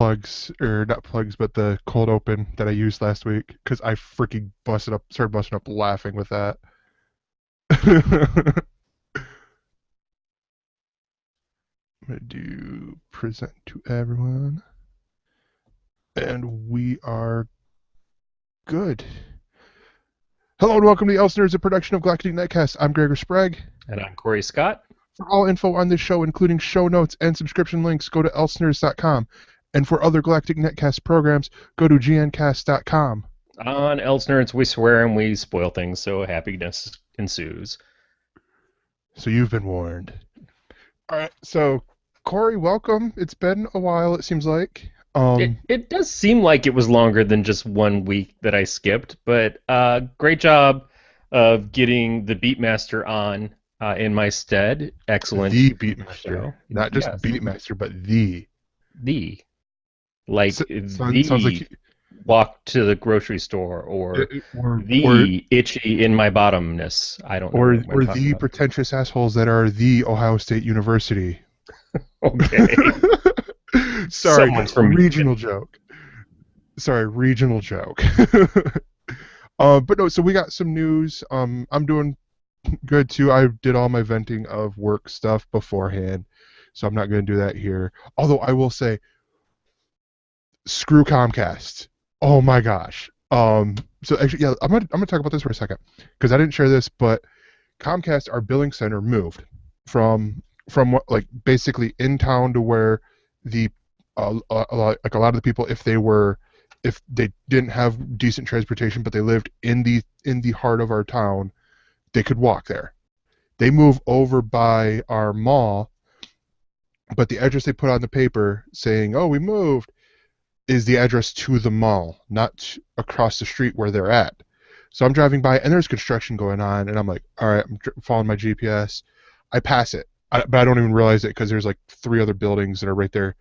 plugs, or not plugs, but the cold open that I used last week because I freaking started busting up laughing with that. I'm gonna do present to everyone, and we are good. Hello and welcome to the ElseNerds, a production of Galactic Netcasts. I'm Gregor Sprague. And I'm Corey Scott. For all info on this show, including show notes and subscription links, go to ElseNerds.com. And for other Galactic Netcast programs, go to gncast.com. On ElseNerds, we swear and we spoil things, so happiness ensues. So you've been warned. All right, so Corey, welcome. It's been a while, it seems like. It does seem like it was longer than just 1 week that I skipped, but great job of getting the Beatmaster on in my stead. Excellent The Beatmaster, show. not just Yes, Beatmaster, but the like sounds the like walk to the grocery store or or or the itchy in my bottomness. I don't know or what I'm or talking the about. pretentious assholes that are the Ohio State University. Okay, Sorry, someone's from regional joke. Sorry, regional joke. But no, so we got some news. I'm doing good too. I did all my venting of work stuff beforehand, so I'm not going to do that here. Although I will say, screw Comcast. Oh my gosh. So actually, yeah, I'm gonna talk about this for a second because I didn't share this, but Comcast, our billing center, moved from what, like basically in town to where the like a lot of the people, if they didn't have decent transportation but they lived in the heart of our town, they could walk there. They move over by our mall, but the address they put on the paper saying, "Oh, we moved," is the address to the mall, not across the street where they're at. So I'm driving by and there's construction going on, and I'm like, all right, I'm following my GPS. I pass it, but I don't even realize it because there's like three other buildings that are right there.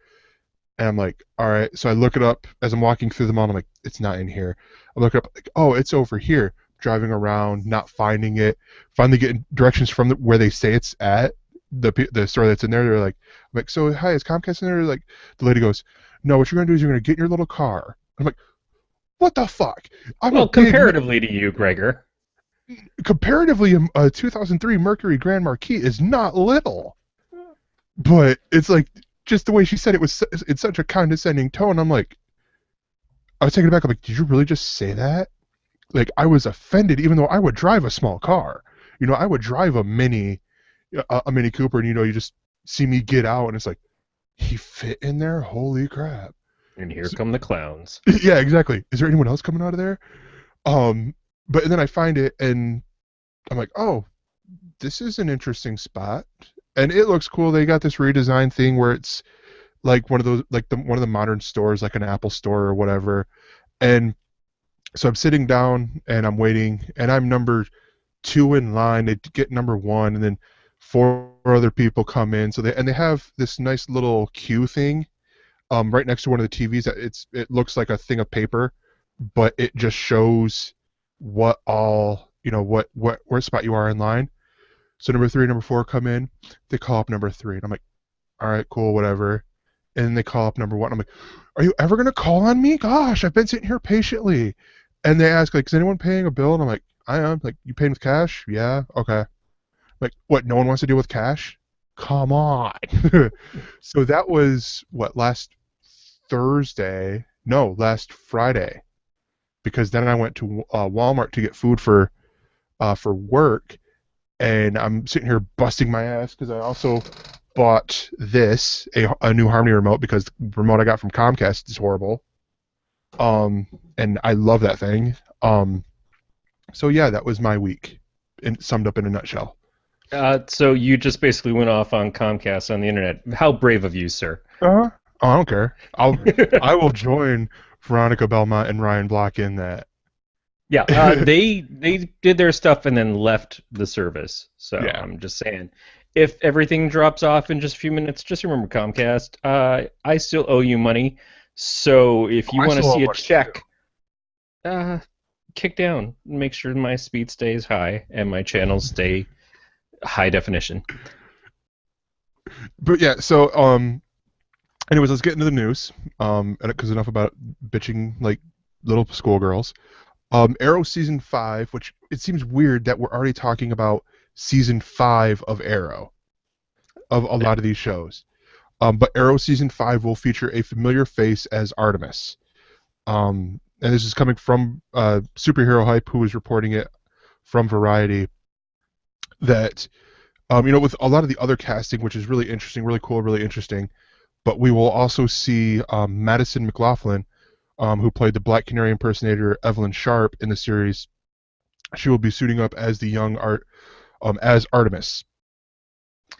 And I'm like, all right. So I look it up as I'm walking through the mall. And I'm like, it's not in here. I look up, like, oh, it's over here. Driving around, not finding it. Finally getting directions from where they say it's at, the store that's in there. I'm like, so hi, is Comcast in there? Like, the lady goes, no. What you're gonna do is you're gonna get in your little car. I'm like, what the fuck? I'm a Well, big comparatively to you, Gregor. comparatively, a 2003 Mercury Grand Marquis is not little, but it's like just the way she said it was in such a condescending tone. I'm like, I was taken aback. I'm like, did you really just say that? Like, I was offended, even though I would drive a small car. I would drive a Mini Cooper, and you just see me get out, and it's like, he fit in there. Holy crap! And here So, come the clowns. yeah, exactly. Is there anyone else coming out of there? Um, but and then I find it, and I'm like, oh, this is an interesting spot, and it looks cool. They got this redesign thing where it's like one of those, like one of the modern stores, like an Apple store or whatever. And so I'm sitting down and I'm waiting, and I'm number two in line. They get number one, and then four other people come in. So they have this nice little queue thing, right next to one of the TVs. It looks like a thing of paper, but it just shows what all what where spot you are in line. So number three, number four come in. They call up number three, and I'm like, all right, cool, whatever. And then they call up number one. I'm like, are you ever gonna call on me? Gosh, I've been sitting here patiently. And they ask, like, is anyone paying a bill? And I'm like, I am. Like, you paying with cash? Yeah, okay. Like, what? No one wants to deal with cash? Come on. So that was what, last Thursday? No, last Friday. Because then I went to Walmart to get food for work, and I'm sitting here busting my ass because I also bought a new Harmony remote because the remote I got from Comcast is horrible. And I love that thing. So yeah, that was my week, summed up in a nutshell. So you just basically went off on Comcast on the internet. How brave of you, sir. Oh, I don't care. I will join Veronica Belmont and Ryan Block in that. Yeah, they did their stuff and then left the service. So Yeah. I'm just saying, if everything drops off in just a few minutes, just remember Comcast. I still owe you money. So if Oh, you I want to still have see a money too. check, uh, kick down. Make sure my speed stays high and my channels stay high definition. But yeah, so Anyways, let's get into the news. And because enough about bitching like little schoolgirls. Arrow season 5, which it seems weird that we're already talking about season 5 of Arrow of a lot of these shows. But Arrow season 5 will feature a familiar face as Artemis. And this is coming from Superhero Hype, who is reporting it from Variety. That with a lot of the other casting, which is really interesting, really cool, really interesting. But we will also see Madison McLaughlin, who played the Black Canary impersonator Evelyn Sharp in the series. She will be suiting up as the young as Artemis,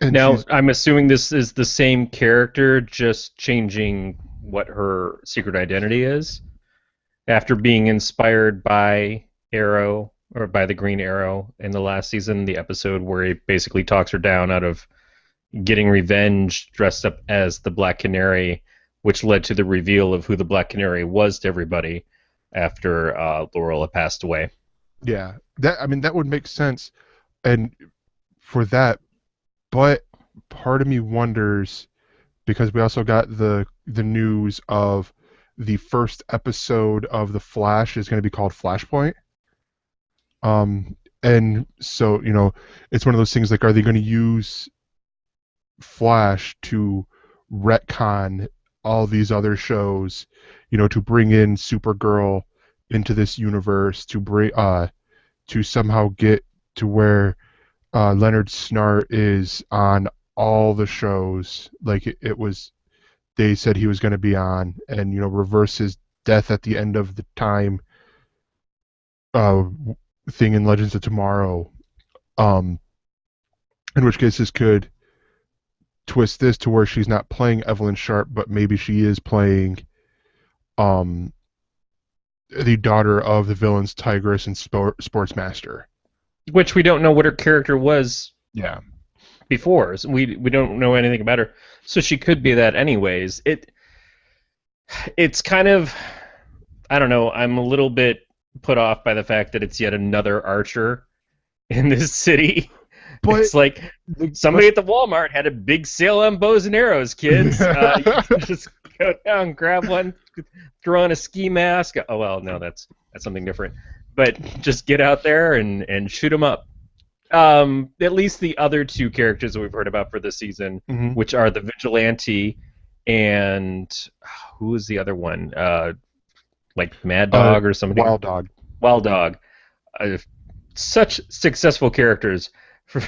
and Now, she's I'm assuming this is the same character, just changing what her secret identity is after being inspired by Arrow or by the Green Arrow in the last season, the episode where he basically talks her down out of getting revenge dressed up as the Black Canary, which led to the reveal of who the Black Canary was to everybody after Laurel had passed away. yeah. That would make sense, and for that, but part of me wonders because we also got the news of the first episode of The Flash is going to be called Flashpoint. And so it's one of those things like, are they going to use Flash to retcon all these other shows, to bring in Supergirl into this universe, to somehow get to where Leonard Snart is on all the shows like it was they said he was going to be on, and reverse his death at the end of the time uh, thing in Legends of Tomorrow. Um, in which case, this could twist this to where she's not playing Evelyn Sharp, but maybe she is playing um, the daughter of the villain's Tigress and Sportsmaster. Which we don't know what her character was Yeah. before. So we don't know anything about her. So she could be that anyways. It's kind of, I don't know, I'm a little bit put off by the fact that it's yet another Archer in this city. But It's like somebody at the Walmart had a big sale on bows and arrows, kids. You can just go down, grab one, throw on a ski mask. Oh well, no, that's something different. But just get out there and shoot them up. At least the other two characters that we've heard about for this season, Mhm. which are the Vigilante and who is the other one? Like Mad Dog or somebody? Wild Dog. Wild Dog. Uh, Such successful characters from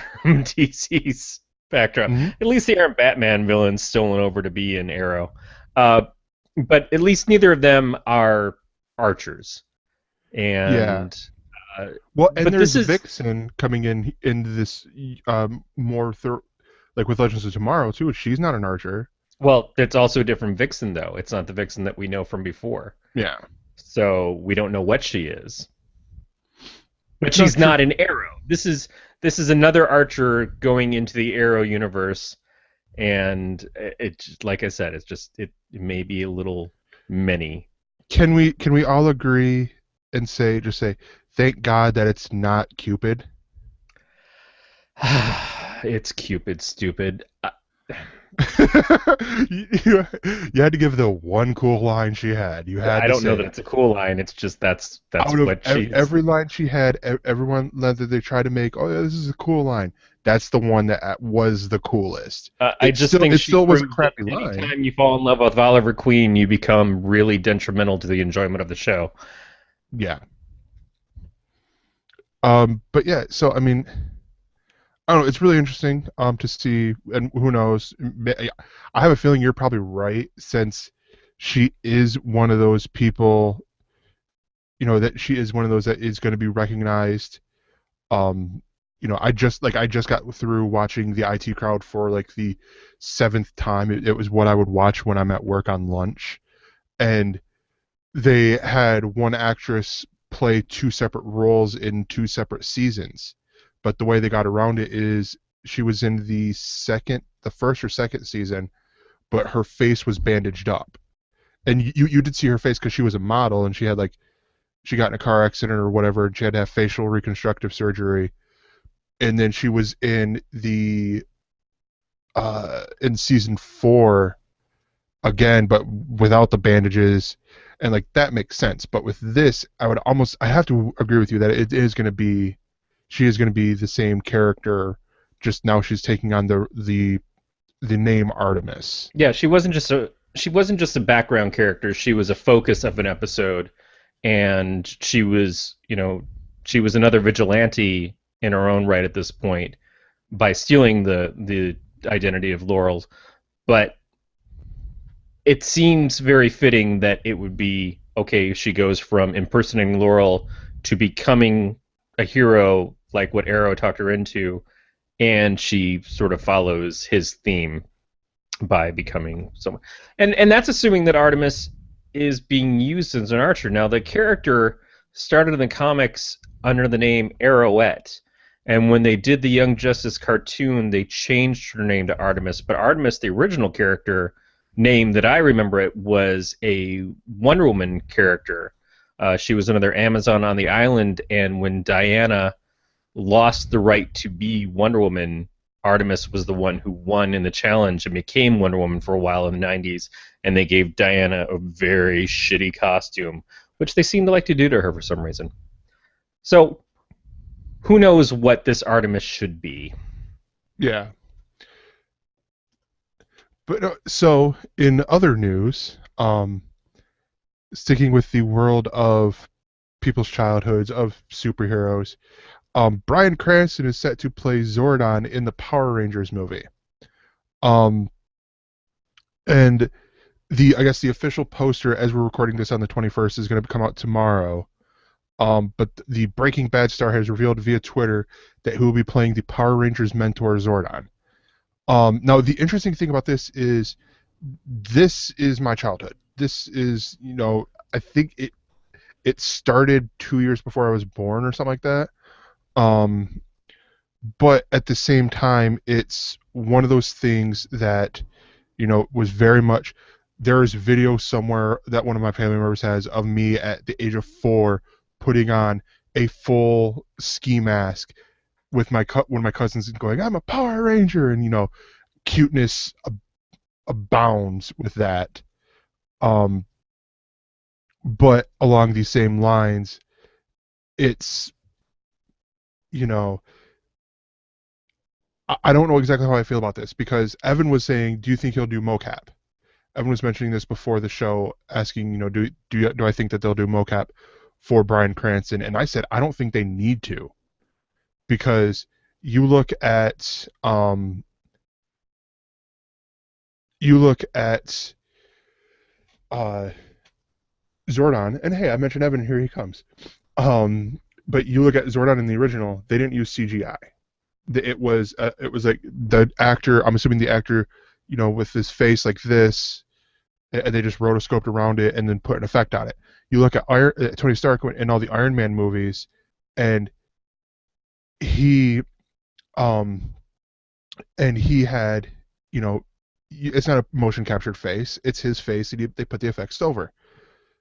DC's backdrop. Mhm. At least they aren't Batman villains stolen over to be in Arrow. Uh, but at least neither of them are archers. Yeah. And Well, and but there's this is Vixen coming in this more like with Legends of Tomorrow too. She's not an archer. well, it's also a different Vixen though. It's not the Vixen that we know from before. Yeah. So we don't know what she is. But No, she's true. not an Arrow. This is another Archer going into the Arrow universe, and like I said, it may be a little many. Can we all agree and say thank God that it's not Cupid? It's Cupid, stupid. You had to give the one cool line she had. You had I to don't know say that it. it's a cool line. It's just that's Out of what she's. every line she had, everyone that they tried to make, oh yeah, this is a cool line. That's the one that was the coolest. I just think It she still was a proved that crappy line. anytime you fall in love with Oliver Queen, you become really detrimental to the enjoyment of the show. Yeah. But yeah, so I mean, I don't know. It's really interesting to see, and who knows? I have a feeling you're probably right, since she is one of those people. That she is one of those that is going to be recognized. Um, I just got through watching the IT Crowd for like the seventh time. It was what I would watch when I'm at work on lunch, and they had one actress play two separate roles in two separate seasons. But the way they got around it is she was in the first or second season, but her face was bandaged up. And you did see her face because she was a model, and she got in a car accident or whatever, and she had to have facial reconstructive surgery. And then she was in season 4, again, but without the bandages, and like that makes sense. But with this, I have to agree with you that it is going to be, she is going to be the same character, just now she's taking on the name Artemis. Yeah, she wasn't just a background character. She was a focus of an episode, and she was another vigilante in her own right at this point by stealing the identity of Laurel. But it seems very fitting that it would be okay. She goes from impersonating Laurel to becoming a hero, like what Arrow talked her into, and she sort of follows his theme by becoming someone. And that's assuming that Artemis is being used as an archer. Now the character started in the comics under the name Arrowette. And when they did the Young Justice cartoon, they changed her name to Artemis. But Artemis, the original character name that I remember it, was a Wonder Woman character. She was another Amazon on the island, and when Diana lost the right to be Wonder Woman, Artemis was the one who won in the challenge and became Wonder Woman for a while in the 90s, and they gave Diana a very shitty costume, which they seem to like to do to her for some reason. So, who knows what this Artemis should be? Yeah. But so in other news, sticking with the world of people's childhoods of superheroes, Bryan Cranston is set to play Zordon in the Power Rangers movie. Um, and I guess the official poster, as we're recording this on the 21st, is going to come out tomorrow. But the Breaking Bad star has revealed via Twitter that he will be playing the Power Rangers mentor Zordon. Now the interesting thing about this is my childhood. This is, I think it started 2 years before I was born or something like that. Um, but at the same time, it's one of those things that, was very much. There's video somewhere that one of my family members has of me at the age of 4 putting on a full ski mask with one of my cousins going, "I'm a Power Ranger," and cuteness abounds with that. Um, but along these same lines, it's you know I don't know exactly how I feel about this because Evan was saying, "Do you think he'll do mocap?" Evan was mentioning this before the show, asking, do I think that they'll do mocap for Bryan Cranston? And I said, I don't think they need to, because you look at uh, Zordon, and hey, I mentioned Evan, here he comes. But you look at Zordon in the original, they didn't use CGI. It was like the actor. I'm assuming the actor, with his face like this, and they just rotoscoped around it and then put an effect on it. You look at Tony Stark in all the Iron Man movies, and he um he had, it's not a motion captured face, it's his face, and they put the effects over.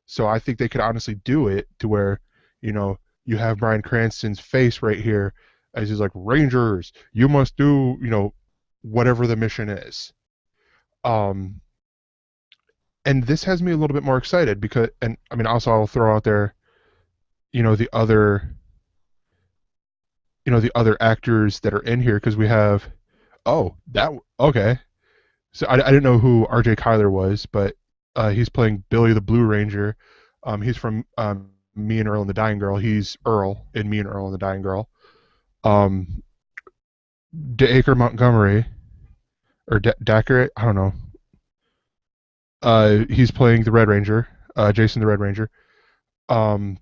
So I think they could honestly do it to where, you have Bryan Cranston's face right here as he's like, "Rangers, you must do, whatever the mission is." Um, and this has me a little bit more excited because, and I mean, also I'll throw out there, the other, the other actors that are in here, because we have, oh, that, okay. So I didn't know who R.J. Kyler was, but he's playing Billy the Blue Ranger. He's from Me and Earl and the Dying Girl. He's Earl in Me and Earl and the Dying Girl. Um, Dacre Montgomery, or Dacker, I don't know. He's playing the Red Ranger, Jason the Red Ranger. Um,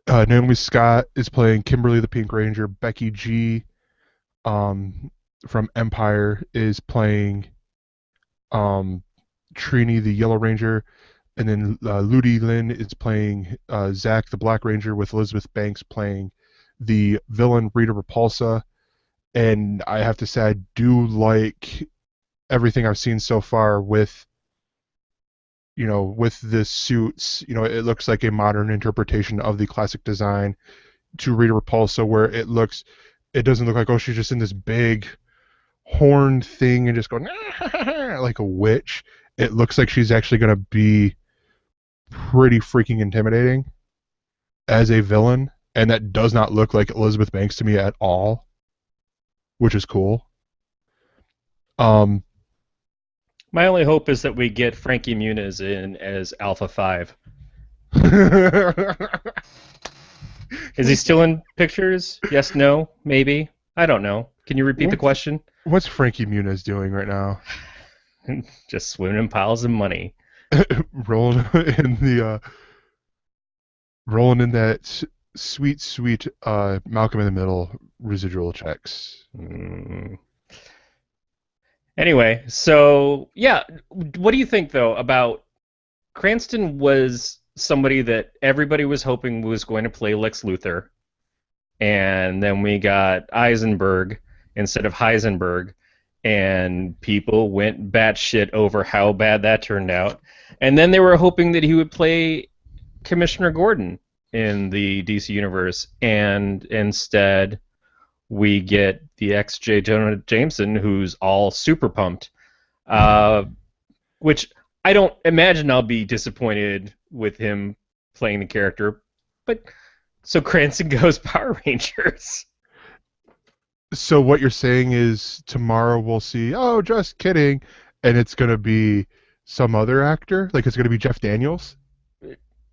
Naomi Scott is playing Kimberly the Pink Ranger. Becky G, um, from Empire, is playing um, Trini the Yellow Ranger. And then Ludi Lin is playing Zach the Black Ranger, with Elizabeth Banks playing the villain Rita Repulsa. And I have to say, I do like everything I've seen so far with, with the suits. It looks like a modern interpretation of the classic design to Rita Repulsa, where it doesn't look like, oh, she's just in this big horn thing and just going, at like a witch, it looks like she's actually going to be pretty freaking intimidating as a villain, and that does not look like Elizabeth Banks to me at all, which is cool. Um, My only hope is that we get Frankie Muniz in as Alpha 5. Is he still in pictures? Yes, no, maybe. I don't know. Can you repeat the what's question? what's Frankie Muniz doing right now? Just swimming in piles of money. rolling in the rolling in that sweet, sweet Malcolm in the Middle residual checks. Mm. Anyway, so yeah, what do you think though about Cranston was somebody that everybody was hoping was going to play Lex Luthor, and then we got Eisenberg instead of Heisenberg, and people went batshit over how bad that turned out. And then they were hoping that he would play Commissioner Gordon in the DC universe, and instead we get the ex-J. Jonah Jameson, who's all super pumped, uh, which I don't imagine I'll be disappointed with him playing the character. But so Cranston goes Power Rangers. So what you're saying is tomorrow we'll see, oh, just kidding, and it's going to be some other actor? Like it's going to be Jeff Daniels?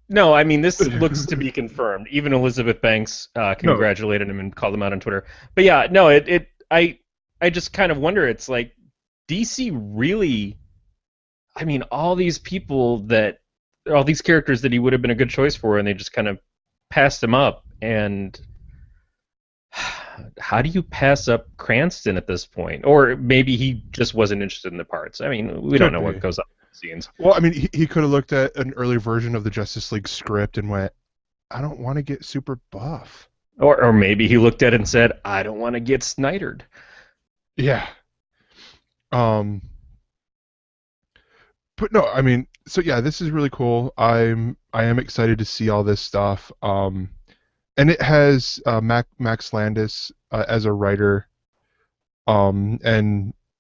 No, I mean this looks to be confirmed. Even Elizabeth Banks No. congratulated him and called him out on Twitter. But yeah, no, I just kind of wonder. It's like DC really. I mean, all these characters that he would have been a good choice for, and they just kind of passed him up. And how do you pass up Cranston at this point? Or maybe he just wasn't interested in the parts. I mean, we don't Could know what be. goes on in the scenes. Well, I mean, he could have looked at an early version of the Justice League script and went, I don't want to get super buff. Or maybe he looked at it and said, I don't want to get Snydered. Yeah. Um, but no, I mean, so yeah, this is really cool. I am excited to see all this stuff. And it has Max Landis as a writer. And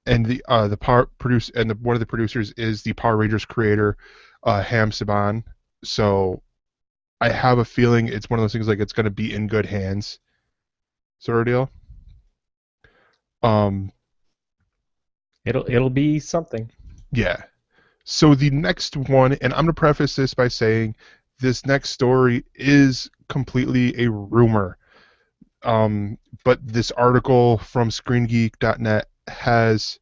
the power produce and one of the producers is the Power Rangers creator, Ham Saban. So I have a feeling it's one of those things like it's going to be in good hands, sort of deal. Um, It'll be something. yeah. So the next one, and I'm going to preface this by saying this next story is completely a rumor. But this article from ScreenGeek.net has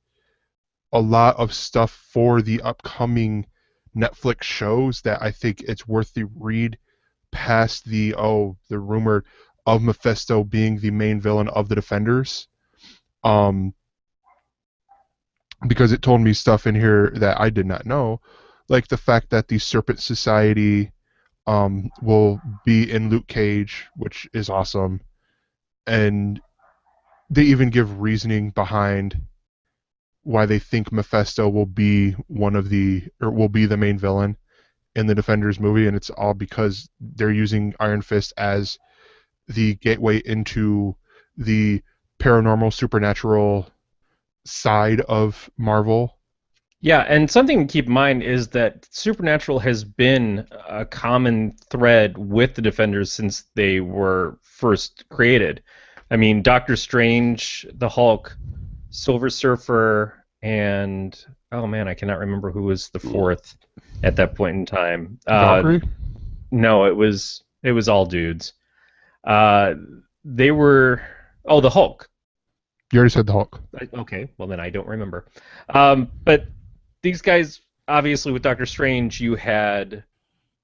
a lot of stuff for the upcoming Netflix shows that I think it's worth the read past the rumor of Mephisto being the main villain of the Defenders. Um, because it told me stuff in here that I did not know, like the fact that the Serpent Society will be in Luke Cage, which is awesome, and they even give reasoning behind why they think Mephisto will be will be the main villain in the Defenders movie, and it's all because they're using Iron Fist as the gateway into the paranormal supernatural side of Marvel. Yeah, and something to keep in mind is that Supernatural has been a common thread with the Defenders since they were first created. I mean, Doctor Strange, the Hulk, Silver Surfer, and oh man, I cannot remember who was the fourth at that point in time. Valkyrie? No, it was all dudes. Uh, they were the Hulk. You already said the Hulk. Okay, well then I don't remember. But these guys, obviously, with Doctor Strange, you had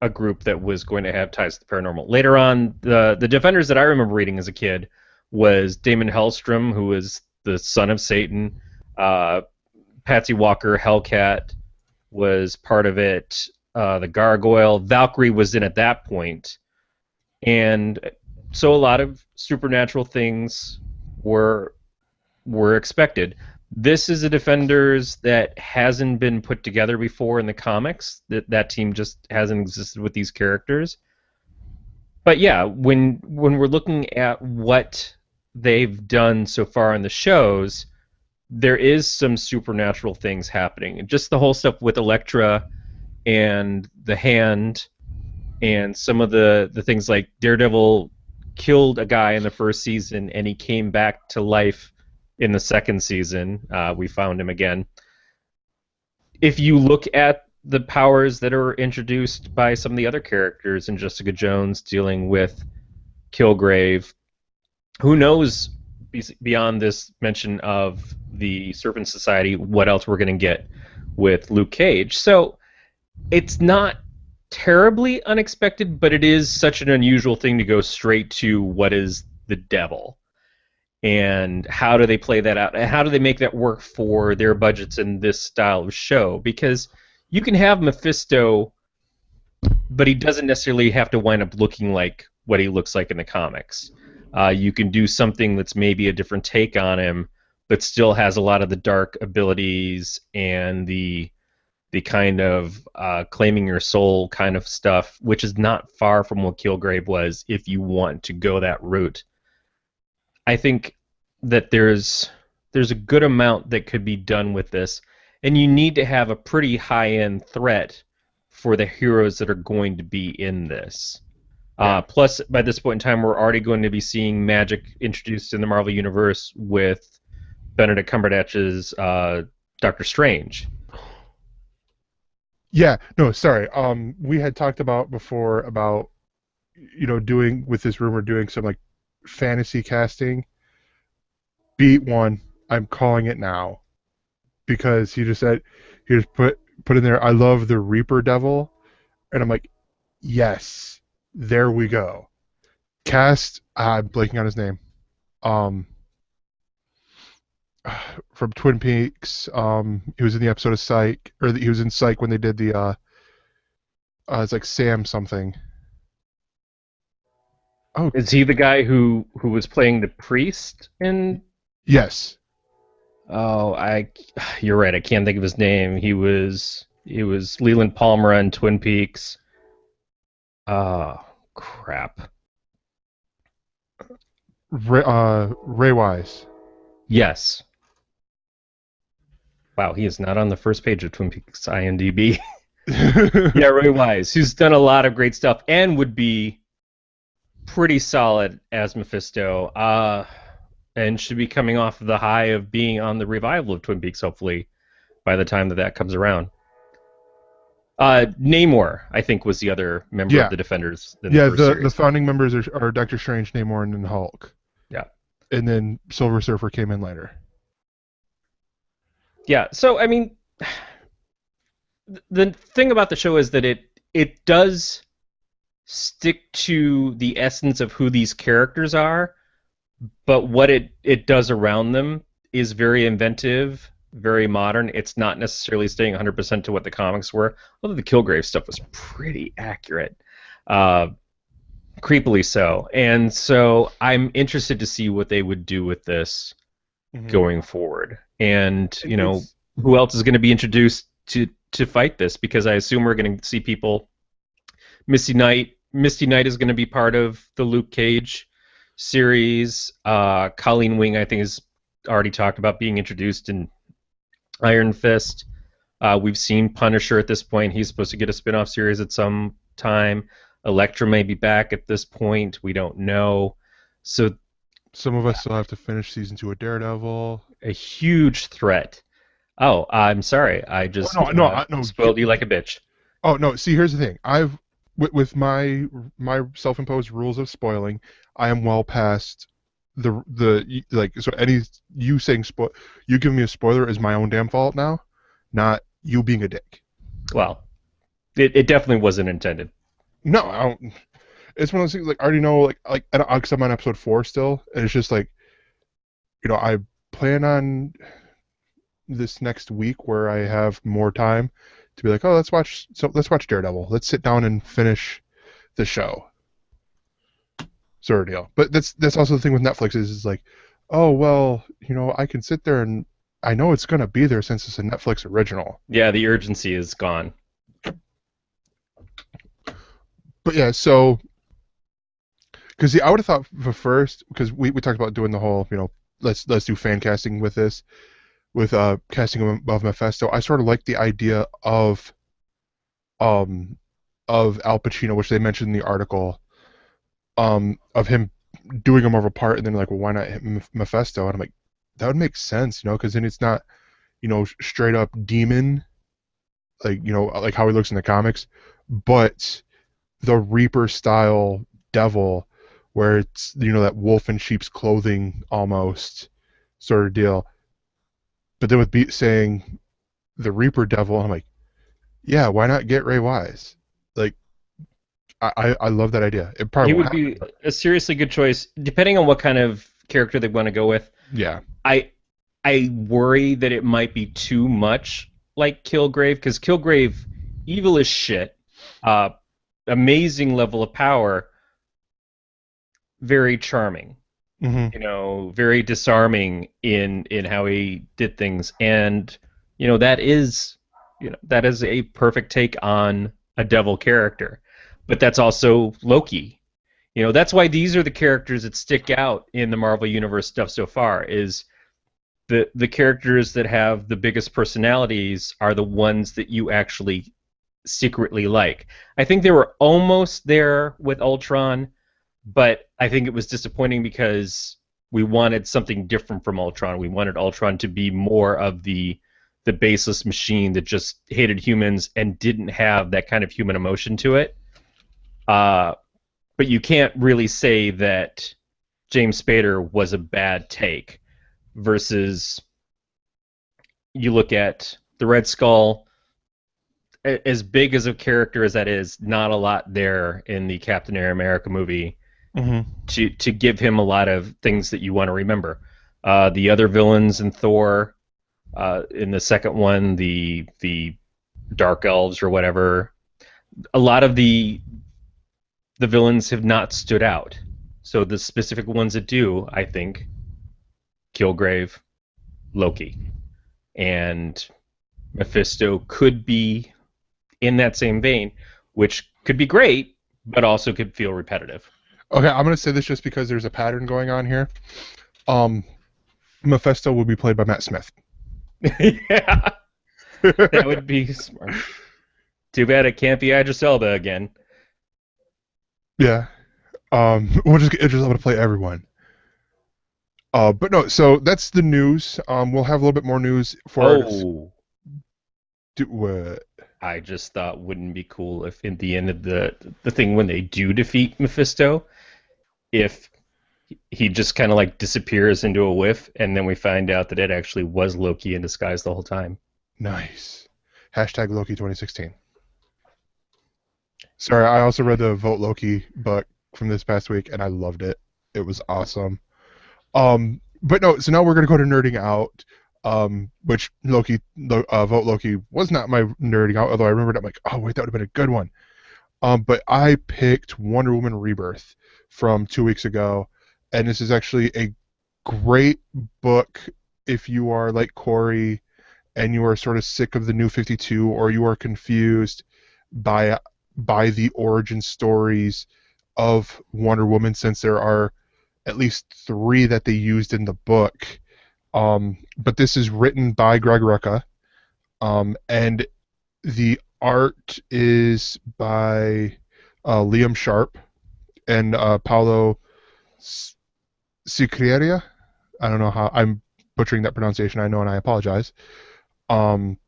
a group that was going to have ties to the paranormal. Later on, the Defenders that I remember reading as a kid was Damon Hellstrom, who was the son of Satan. Patsy Walker, Hellcat, was part of it. The Gargoyle, Valkyrie was in at that point, and so a lot of supernatural things were expected. This is a Defenders that hasn't been put together before in the comics. That team just hasn't existed with these characters. But yeah, when we're looking at what they've done so far in the shows, there is some supernatural things happening. And just the whole stuff with Elektra and the hand and some of the things like Daredevil killed a guy in the first season and he came back to life in the second season. We found him again. If you look at the powers that are introduced by some of the other characters in Jessica Jones dealing with Kilgrave, who knows beyond this mention of the Serpent Society what else we're going to get with Luke Cage. So it's not terribly unexpected, but it is such an unusual thing to go straight to what is the devil and how do they play that out and how do they make that work for their budgets in this style of show, because you can have Mephisto but he doesn't necessarily have to wind up looking like what he looks like in the comics. You can do something that's maybe a different take on him but still has a lot of the dark abilities and the kind of claiming your soul kind of stuff, which is not far from what Kilgrave was if you want to go that route. I think that there's a good amount that could be done with this, and you need to have a pretty high-end threat for the heroes that are going to be in this. Yeah. Plus, by this point in time, we're already going to be seeing magic introduced in the Marvel Universe with Benedict Cumberbatch's Doctor Strange. Yeah, no, sorry. We had talked about before about doing with this rumor doing some like fantasy casting. Beat one. I'm calling it now because he just said he just put in there. I love the Reaper Devil, and I'm like, yes, there we go. Cast. I'm blanking on his name. Um, from Twin Peaks. He was in the episode of Psych, or he was in Psych when they did the it's like Sam something. Oh, Is he the guy who was playing the priest in? yes. Oh, you're right. I can't think of his name. He was Leland Palmer on Twin Peaks. Oh, crap. Ray Wise. Yes. Wow, he is not on the first page of Twin Peaks IMDb. Yeah, Ray Wise, who's done a lot of great stuff and would be pretty solid as Mephisto, and should be coming off the high of being on the revival of Twin Peaks, hopefully, by the time that comes around. Namor, I think, was the other member Yeah. of the Defenders. In Yeah, the first the series. founding members are Doctor Strange, Namor, and then Hulk. Yeah. And then Silver Surfer came in later. Yeah, so, I mean, the thing about the show is that it does stick to the essence of who these characters are, but what it does around them is very inventive, very modern. It's not necessarily staying 100% to what the comics were, although the Kilgrave stuff was pretty accurate, uh, creepily so. And so I'm interested to see what they would do with this going forward. And, It's who else is going to be introduced to fight this? Because I assume we're going to see people. Misty Knight. Misty Knight is going to be part of the Luke Cage series. Colleen Wing, I think, is already talked about being introduced in Iron Fist. We've seen Punisher at this point. He's supposed to get a spin-off series at some time. Elektra may be back at this point. We don't know. So some of us still have to finish season 2 of Daredevil. a huge threat. Oh, I'm sorry. I just No. spoiled you like a bitch. Oh no. See, here's the thing. I've with my self-imposed rules of spoiling, I am well past the like. So any you saying you giving me a spoiler is my own damn fault now, not you being a dick. Well, it definitely wasn't intended. No, I don't. It's one of those things like I already know like because I'm on episode 4 still, and it's just like I plan on this next week where I have more time to be like, oh, let's watch Daredevil. Let's sit down and finish the show. Sort of deal. But that's also the thing with Netflix is like, oh well, I can sit there and I know it's gonna be there since it's a Netflix original. Yeah, the urgency is gone. But yeah, so because I would have thought the first because we talked about doing the whole let's do fan casting with this. with casting him above Mephisto. I sort of like the idea um of Al Pacino, which they mentioned in the article, of him doing a Marvel part, and then like, well, why not hit Mephisto? And I'm like, that would make sense, because then it's not, straight up demon, like, like how he looks in the comics, but the Reaper style devil, where it's, that wolf in sheep's clothing almost sort of deal. But then with Beat saying the Reaper devil, I'm like, yeah, why not get Ray Wise? Like, I love that idea. It probably He won't would be happen. a seriously good choice, depending on what kind of character they want to go with. Yeah. I I worry that it might be too much like Kilgrave, because Kilgrave, evil as shit, uh, amazing level of power, very charming, Hmm. very disarming in how he did things, and that is a perfect take on a devil character, but that's also Loki. That's why these are the characters that stick out in the Marvel Universe stuff so far. Is the characters that have the biggest personalities are the ones that you actually secretly like. I think they were almost there with Ultron, but I think it was disappointing because we wanted something different from Ultron. We wanted Ultron to be more of the baseless machine that just hated humans and didn't have that kind of human emotion to it. Uh, but you can't really say that James Spader was a bad take versus you look at the Red Skull, as big as a character as that is, not a lot there in the Captain America movie Hmm. to give him a lot of things that you want to remember. The other villains in Thor, in the second one, the Dark Elves or whatever, a lot of the villains have not stood out. So the specific ones that do, I think, Kilgrave, Loki, and Mephisto could be in that same vein, which could be great, but also could feel repetitive. Okay, I'm gonna say this just because there's a pattern going on here. Um, Mephisto will be played by Matt Smith. Yeah, that would be smart. Too bad it can't be Idris Elba again. Yeah. We'll just get Idris Elba to play everyone. But no, so that's the news. We'll have a little bit more news for our Oh, do, I just thought wouldn't it be cool if in the end of the thing when they do defeat Mephisto, if he just kind of like disappears into a whiff, and then we find out that it actually was Loki in disguise the whole time. nice. Hashtag Loki 2016. Sorry, I also read the Vote Loki book from this past week, and I loved it. It was awesome. But no, so now we're gonna go to nerding out. Which Vote Loki was not my nerding out, although I remembered I'm like, oh wait, that would have been a good one. But I picked Wonder Woman Rebirth from 2 weeks ago, and this is actually a great book if you are like Corey and you are sort of sick of the New 52, or you are confused by by the origin stories of Wonder Woman, since there are at least three that they used in the book. But this is written by Gregor, and the art is by Liam Sharp and Paolo Cicreria. I don't know how I'm butchering that pronunciation. I know, and I apologize. Um,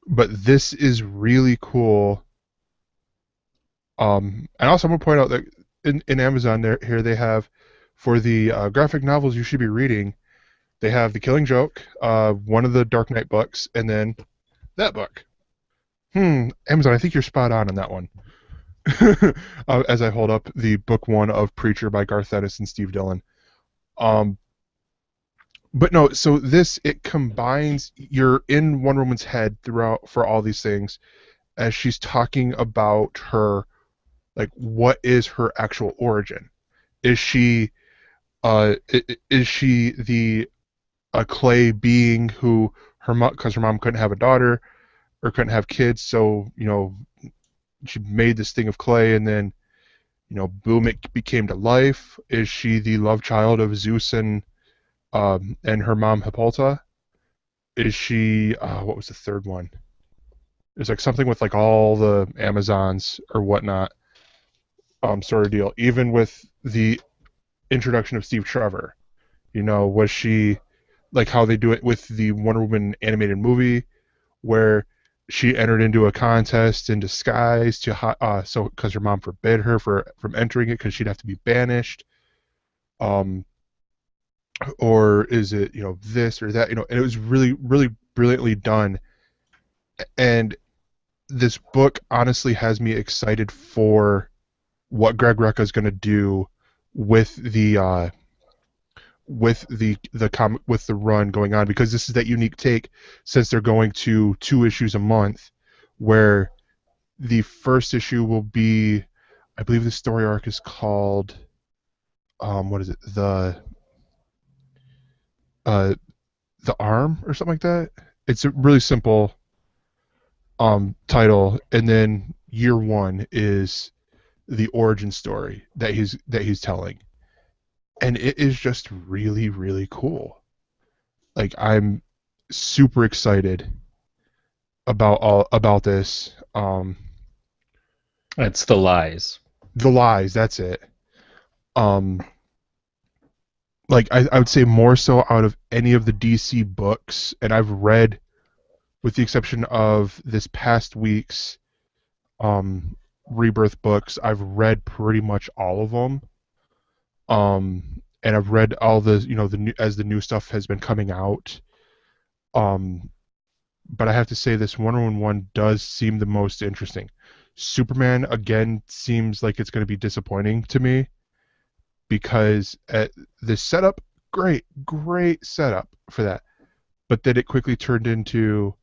but this is really cool. And also, I'm gonna point out that in Amazon here they have, for the graphic novels you should be reading. They have The Killing Joke, one of the Dark Knight books, and then that book. Amazon, I think you're spot on that one. As I hold up the book one of Preacher by Garth Ennis and Steve Dillon. Um, but no, so this, it combines, you're in one woman's head throughout for all these things as she's talking about her, like, what is her actual origin? Is she is she the a clay being who her mom, because her mom couldn't have a daughter or couldn't have kids, so she made this thing of clay, and then boom, it became to life. Is she the love child of Zeus and her mom Hippolyta? is she? What was the third one? It's like something with like all the Amazons or whatnot, sort of deal. Even with the introduction of Steve Trevor, was she like how they do it with the Wonder Woman animated movie, where she entered into a contest in disguise so because her mom forbid her from entering it because she'd have to be banished, um, or is it this or that, and it was really really brilliantly done, and this book honestly has me excited for what Greg Rucka is going to do with the run going on, because this is that unique take, since they're going to 2 issues a month, where the first issue will be, I believe the story arc is called, what is it, uh the arm or something like that. It's a really simple title, and then year one is the origin story that he's telling, and it is just really really cool. Like, I'm super excited about this. It's the lies. The lies, that's it. Um, like, I would say more so out of any of the DC books, and I've read, with the exception of this past week's um, Rebirth books, I've read pretty much all of them. And I've read all the the new, as the new stuff has been coming out. Um, but I have to say this Wonder Woman one does seem the most interesting. Superman again seems like it's going to be disappointing to me, because the setup, great setup for that, but then it quickly turned into,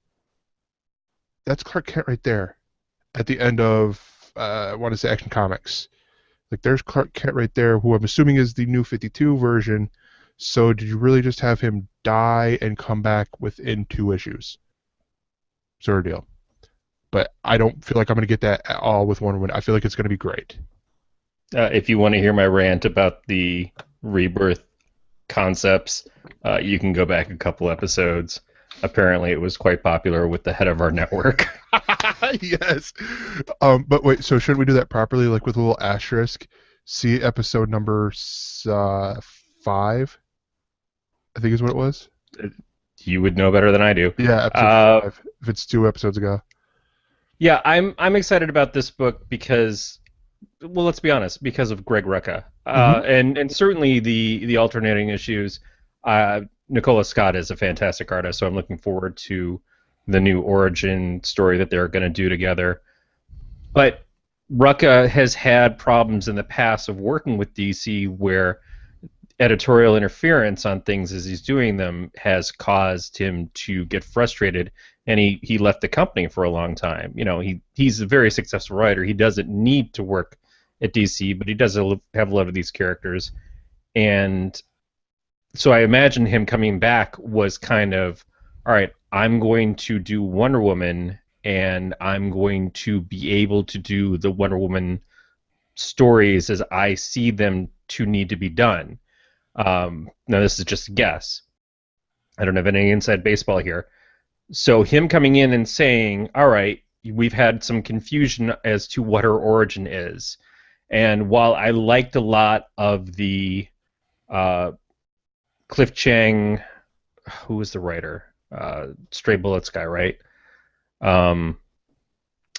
that's Clark Kent right there at the end of, I want to say, Action Comics. Like, there's Clark Kent right there, who I'm assuming is the new 52 version. So did you really just have him die and come back within 2 issues? Sort of deal. But I don't feel like I'm going to get that at all with Wonder Woman. I feel like it's going to be great. If you want to hear my rant about the Rebirth concepts, you can go back a couple episodes. Apparently, it was quite popular with the head of our network. Yes. But wait, so should we do that properly, like with a little asterisk? See episode number 5, I think is what it was. You would know better than I do. Yeah, episode 5, if it's 2 episodes ago. Yeah, I'm excited about this book because, well, let's be honest, because of Greg Rucka, Mm-hmm. and certainly the alternating issues. Nicola Scott is a fantastic artist, so I'm looking forward to the new origin story that they're going to do together. But Rucka has had problems in the past of working with DC where editorial interference on things as he's doing them has caused him to get frustrated, and he left the company for a long time. He's a very successful writer. He doesn't need to work at DC, but he does have a lot of these characters. And so I imagine him coming back was kind of, all right, I'm going to do Wonder Woman, and I'm going to be able to do the Wonder Woman stories as I see them to need to be done. Now, this is just a guess. I don't have any inside baseball here. So him coming in and saying, all right, we've had some confusion as to what her origin is. And while I liked a lot of the Cliff Chang, who was the writer? Stray Bullets guy, right? That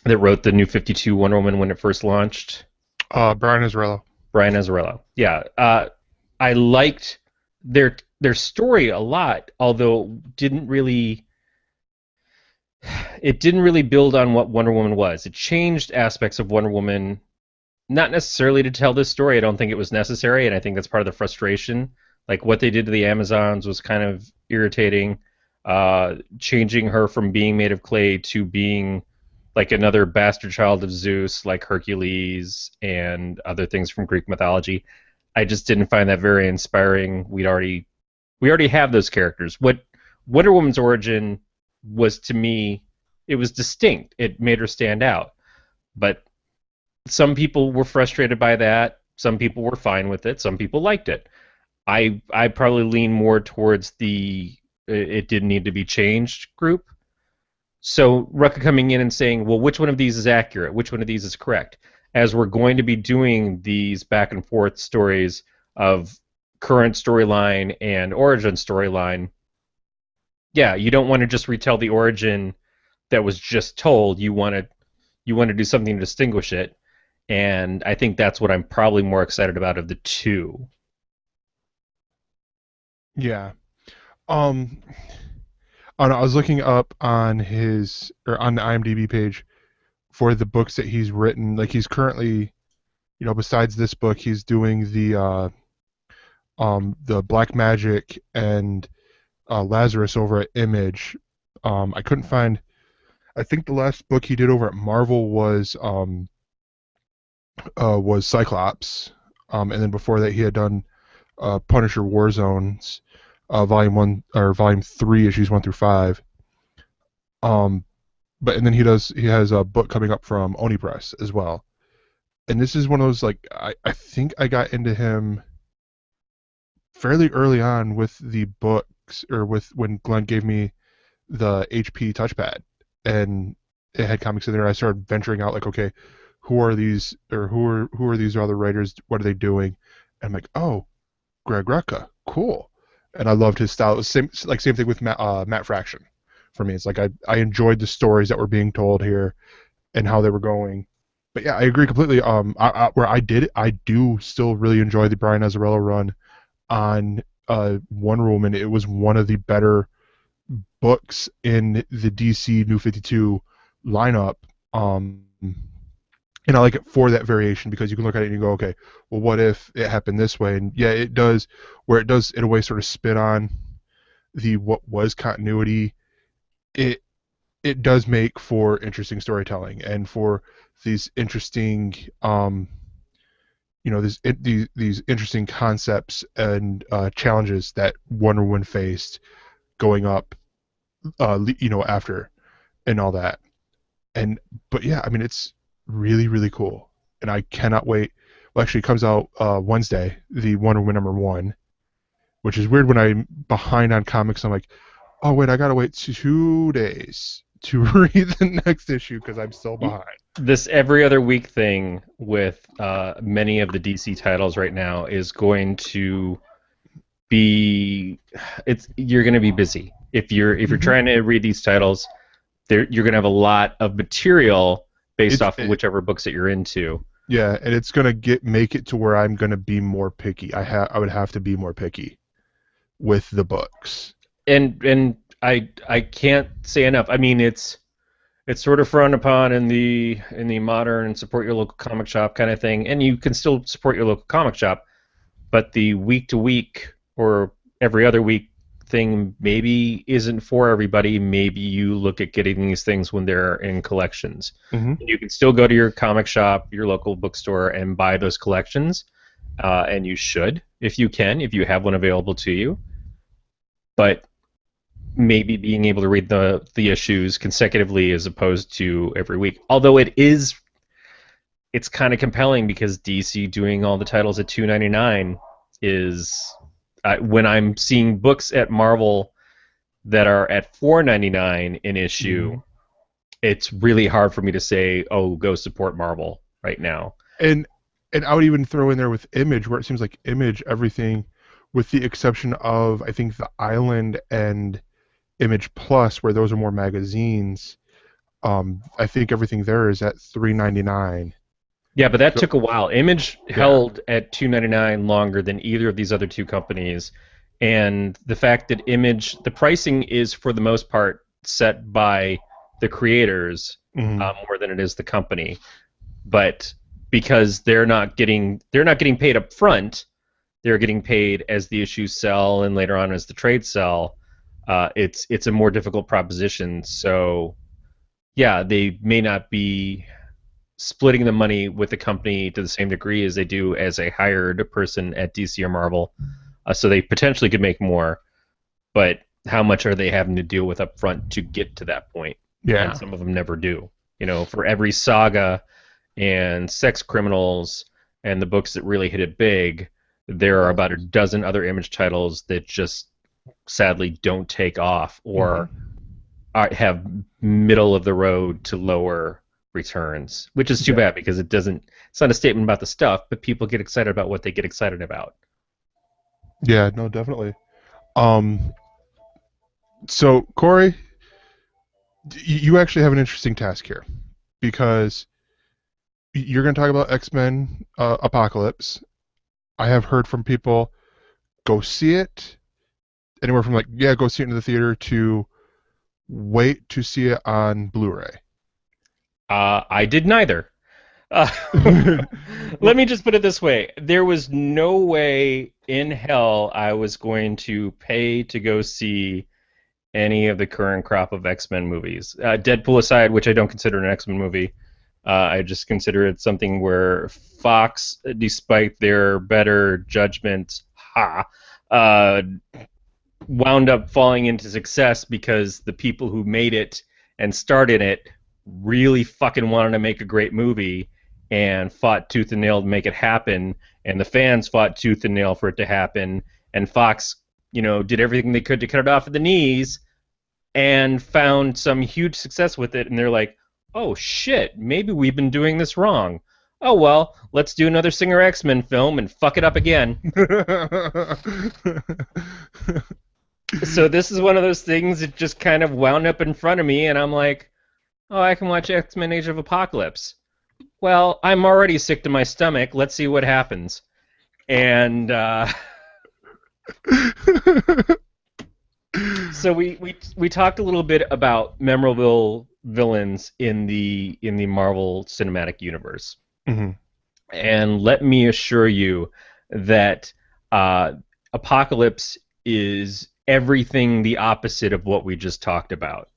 wrote the New 52 Wonder Woman when it first launched. Brian Azzarello. Brian Azzarello. Yeah. I liked their story a lot, although it didn't really build on what Wonder Woman was. It changed aspects of Wonder Woman, not necessarily to tell this story. I don't think it was necessary, and I think that's part of the frustration. Like, what they did to the Amazons was kind of irritating. Changing her from being made of clay to being like another bastard child of Zeus, like Hercules and other things from Greek mythology. I just didn't find that very inspiring. We already have those characters. What Wonder Woman's origin was, to me, it was distinct. It made her stand out. But some people were frustrated by that. Some people were fine with it. Some people liked it. I probably lean more towards the it didn't need to be changed group. So Rucka coming in and saying, well, which one of these is accurate? Which one of these is correct? As we're going to be doing these back and forth stories of current storyline and origin storyline, yeah, you don't want to just retell the origin that was just told. You want to do something to distinguish it, and I think that's what I'm probably more excited about of the two. Yeah. Um, I was looking up on his or on the IMDb page for the books that he's written. Like he's currently, besides this book, he's doing the Black Magic and Lazarus over at Image. I couldn't find. I think the last book he did over at Marvel was Cyclops, and then before that he had done Punisher War Zones, Volume 1 or Volume 3, issues 1 through 5. Um, but and then he has a book coming up from Oni Press as well. And this is one of those, like, I think I got into him fairly early on with the books, or with when Glenn gave me the HP touchpad, and it had comics in there. I started venturing out, like, okay, who are these, or who are these other writers? What are they doing? And I'm like, oh, Greg Rucka, cool. And I loved his style. It was same thing with Matt Fraction. For me, it's like I enjoyed the stories that were being told here and how they were going. But yeah, I agree completely. Where I do still really enjoy the Brian Azzarello run on Wonder Woman. It was one of the better books in the DC New 52 lineup. And I like it for that variation, because you can look at it and you go, okay, well, what if it happened this way? And yeah, it does, where it does in a way sort of spin on the what was continuity. It it does make for interesting storytelling, and for these interesting these interesting concepts and challenges that Wonder Woman faced going up after and all that. And but yeah, I mean, it's really, really cool, and I cannot wait. Well, actually, it comes out Wednesday, the Wonder Woman #1, which is weird when I'm behind on comics. I'm like, oh wait, I gotta wait 2 days to read the next issue because I'm still behind. This every other week thing with many of the DC titles right now is going to be, you're going to be busy if you're trying to read these titles. You're going to have a lot of material based off of whichever books that you're into. Yeah, and it's gonna make it to where I'm gonna be more picky. I would have to be more picky with the books. And I can't say enough. I mean, it's sort of frowned upon in the modern support your local comic shop kind of thing, and you can still support your local comic shop, but the week to week or every other week thing maybe isn't for everybody. Maybe you look at getting these things when they're in collections. Mm-hmm. You can still go to your comic shop, your local bookstore, and buy those collections, and you should if you can, if you have one available to you. But maybe being able to read the issues consecutively as opposed to every week. Although it's kind of compelling because DC doing all the titles at $2.99 is, when I'm seeing books at Marvel that are at $4.99 an issue, it's really hard for me to say, oh, go support Marvel right now. And I would even throw in there with Image, where it seems like Image, everything, with the exception of, I think, the Island and Image Plus, where those are more magazines. I think everything there is at $3.99. Yeah, but that took a while. Image held at $2.99 longer than either of these other two companies, and the fact that Image, the pricing is for the most part set by the creators more than it is the company. But because they're not getting paid up front, they're getting paid as the issues sell and later on as the trades sell. It's a more difficult proposition. So yeah, they may not be splitting the money with the company to the same degree as they do as a hired person at DC or Marvel. So they potentially could make more, but how much are they having to deal with up front to get to that point? Yeah. And some of them never do. For every Saga and Sex Criminals and the books that really hit it big, there are about a dozen other Image titles that just sadly don't take off Hmm. or have middle of the road to lower returns, which is too Yeah. bad because it doesn't. It's not a statement about the stuff, but people get excited about what they get excited about. Yeah, no, definitely. Um, so Corey, you actually have an interesting task here because you're going to talk about X-Men Apocalypse. I have heard from people go see it, anywhere from like, yeah, go see it in the theater to wait to see it on Blu-ray. I did neither. Uh, let Well, me just put it this way: there was no way in hell I was going to pay to go see any of the current crop of X-Men movies. Deadpool aside, which I don't consider an X-Men movie, I just consider it something where Fox, despite their better judgment, uh, wound up falling into success because the people who made it and started it really fucking wanted to make a great movie and fought tooth and nail to make it happen, and the fans fought tooth and nail for it to happen, and Fox, did everything they could to cut it off at the knees and found some huge success with it, and they're like, oh shit, maybe we've been doing this wrong. Oh well, let's do another Singer X-Men film and fuck it up again. So this is one of those things that just kind of wound up in front of me, and I'm like, oh, I can watch X-Men Age of Apocalypse. Well, I'm already sick to my stomach. Let's see what happens. And so we talked a little bit about memorable villains in the Marvel Cinematic Universe. Mhm. And let me assure you that uh, Apocalypse is everything the opposite of what we just talked about.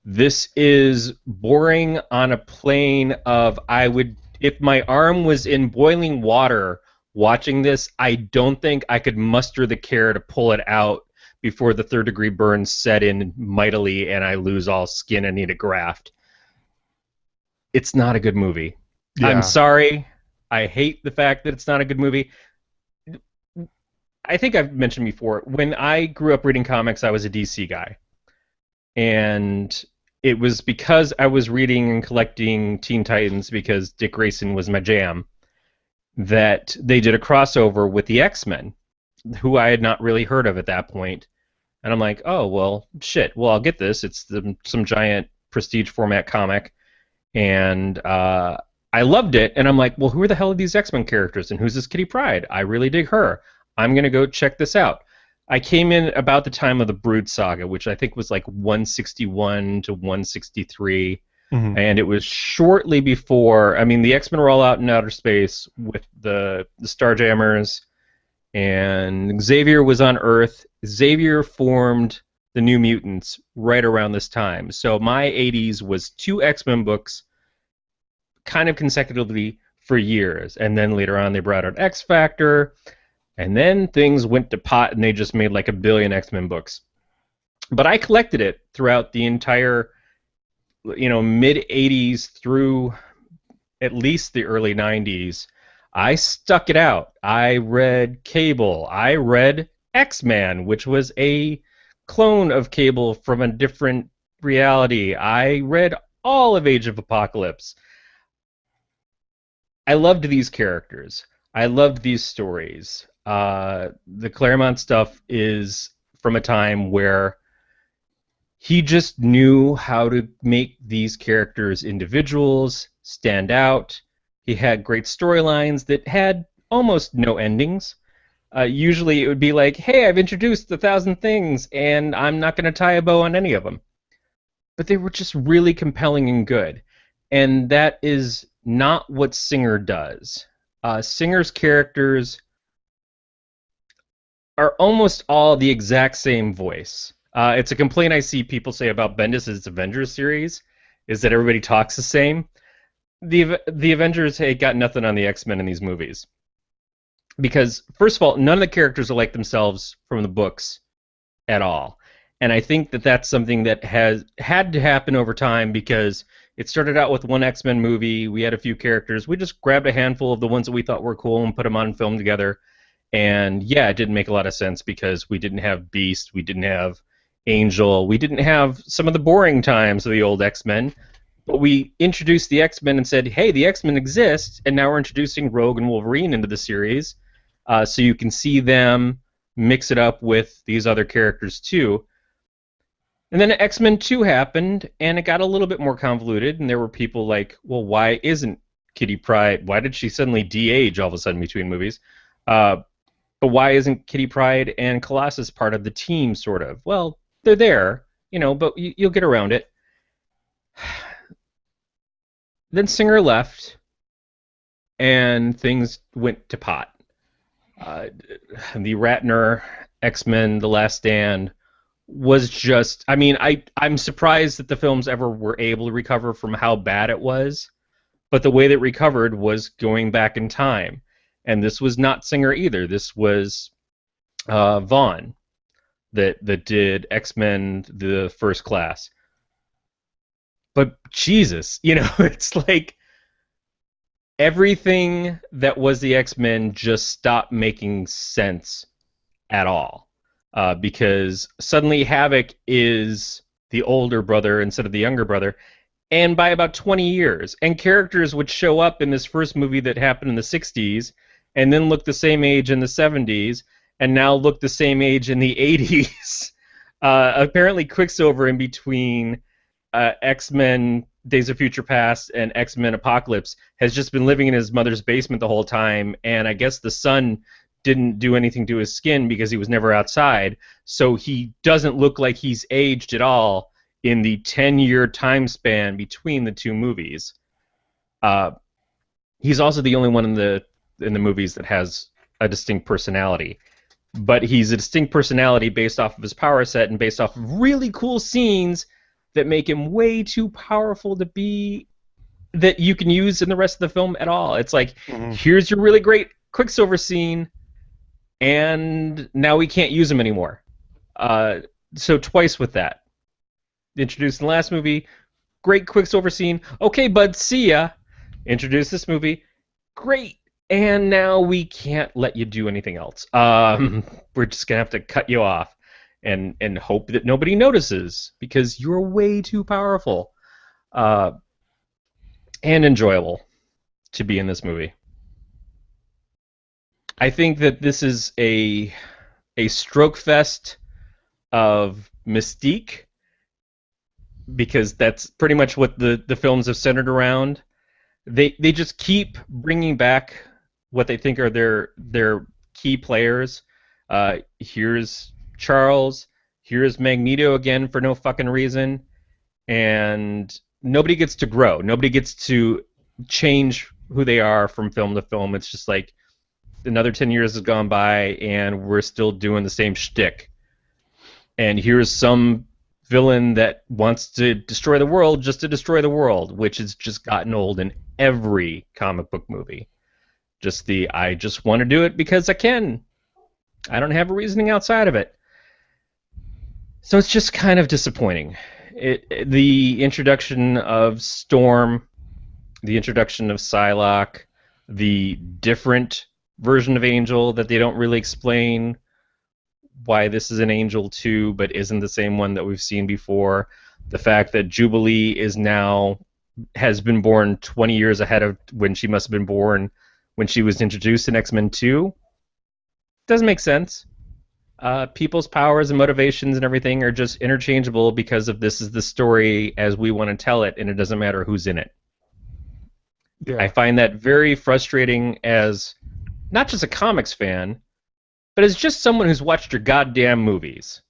This is boring on a plane of I would if my arm was in boiling water watching this, I don't think I could muster the care to pull it out before the third degree burns set in mightily and I lose all skin and need a graft. It's not a good movie. I'm Yeah. sorry. I hate the fact that it's not a good movie. I think I've mentioned before, when I grew up reading comics, I was a DC guy. And it was because I was reading and collecting Teen Titans because Dick Grayson was my jam that they did a crossover with the X-Men, who I had not really heard of at that point. And I'm like, oh, well, shit. Well, I'll get this. It's some giant prestige format comic. And I loved it. And I'm like, well, who are the hell are these X-Men characters? And who's this Kitty Pryde? I really dig her. I'm going to go check this out. I came in about the time of the Brood Saga, which I think was like 161 to 163. Mhm. And it was shortly before, I mean, the X-Men were all out in outer space with the Starjammers, and Xavier was on Earth. Xavier formed the New Mutants right around this time. So my 80s was two X-Men books kind of consecutively for years. And then later on, they brought out X Factor. And then things went to pot and they just made like a billion X-Men books. But I collected it throughout the entire, mid 80s through at least the early 90s. I stuck it out. I read Cable. I read X-Man, which was a clone of Cable from a different reality. I read all of Age of Apocalypse. I loved these characters. I loved these stories. The Claremont stuff is from a time where he just knew how to make these characters individuals stand out. He had great storylines that had almost no endings. Usually it would be like, hey, I've introduced 1,000 things and I'm not going to tie a bow on any of them. But they were just really compelling and good. And that is not what Singer does. Singer's characters are almost all the exact same voice. It's a complaint I see people say about Bendis' Avengers series, is that everybody talks the same. The Avengers had got nothing on the X-Men in these movies. Because, first of all, none of the characters are like themselves from the books at all. And I think that that's something that has had to happen over time because it started out with one X-Men movie. We had a few characters. We just grabbed a handful of the ones that we thought were cool and put them on film together. And yeah, it didn't make a lot of sense because we didn't have Beast, we didn't have Angel, we didn't have some of the boring times of the old X-Men, but we introduced the X-Men and said, hey, the X-Men exist, and now we're introducing Rogue and Wolverine into the series, so you can see them mix it up with these other characters too. And then X-Men 2 happened, and it got a little bit more convoluted, and there were people like, well, why isn't Kitty Pryde, why did she suddenly de-age all of a sudden between movies? Uh, but why isn't Kitty Pryde and Colossus part of the team, sort of? Well, they're there, but you'll get around it. Then Singer left, and things went to pot. The Ratner X-Men: The Last Stand was just, I mean, I'm surprised that the films ever were able to recover from how bad it was, but the way that it recovered was going back in time. And this was not Singer either. This was Vaughn that did X-Men: The First Class. But Jesus, it's like everything that was the X-Men just stopped making sense at all. Because suddenly Havoc is the older brother instead of the younger brother, and by about 20 years. And characters would show up in this first movie that happened in the 60s, and then look the same age in the 70s, and now look the same age in the 80s. Apparently Quicksilver in between X-Men Days of Future Past and X-Men Apocalypse has just been living in his mother's basement the whole time, and I guess the sun didn't do anything to his skin because he was never outside, so he doesn't look like he's aged at all in the 10-year time span between the two movies. He's also the only one in the movies that has a distinct personality, but he's a distinct personality based off of his power set and based off of really cool scenes that make him way too powerful to be that you can use in the rest of the film at all. It's like, here's your really great Quicksilver scene, and now we can't use him anymore. So twice with that. Introduced in the last movie, great Quicksilver scene. Okay, bud, see ya. Introduced this movie, great. And now we can't let you do anything else. We're just gonna have to cut you off and hope that nobody notices because you're way too powerful and enjoyable to be in this movie. I think that this is a stroke fest of mystique because that's pretty much what the films have centered around. They just keep bringing back what they think are their key players. Here's Charles. Here's Magneto again for no fucking reason, and nobody gets to grow. Nobody gets to change who they are from film to film. It's just like another 10 years has gone by and we're still doing the same shtick. And here's some villain that wants to destroy the world just to destroy the world, which has just gotten old in every comic book movie. I just want to do it because I can. I don't have a reasoning outside of it. So it's just kind of disappointing. The introduction of Storm, the introduction of Psylocke, the different version of Angel that they don't really explain why this is an Angel 2 but isn't the same one that we've seen before. The fact that Jubilee has been born 20 years ahead of when she must have been born when she was introduced in X-Men 2 doesn't make sense. People's powers and motivations and everything are just interchangeable because of this is the story as we want to tell it, and it doesn't matter who's in it. Yeah. I find that very frustrating as not just a comics fan, but as just someone who's watched your goddamn movies.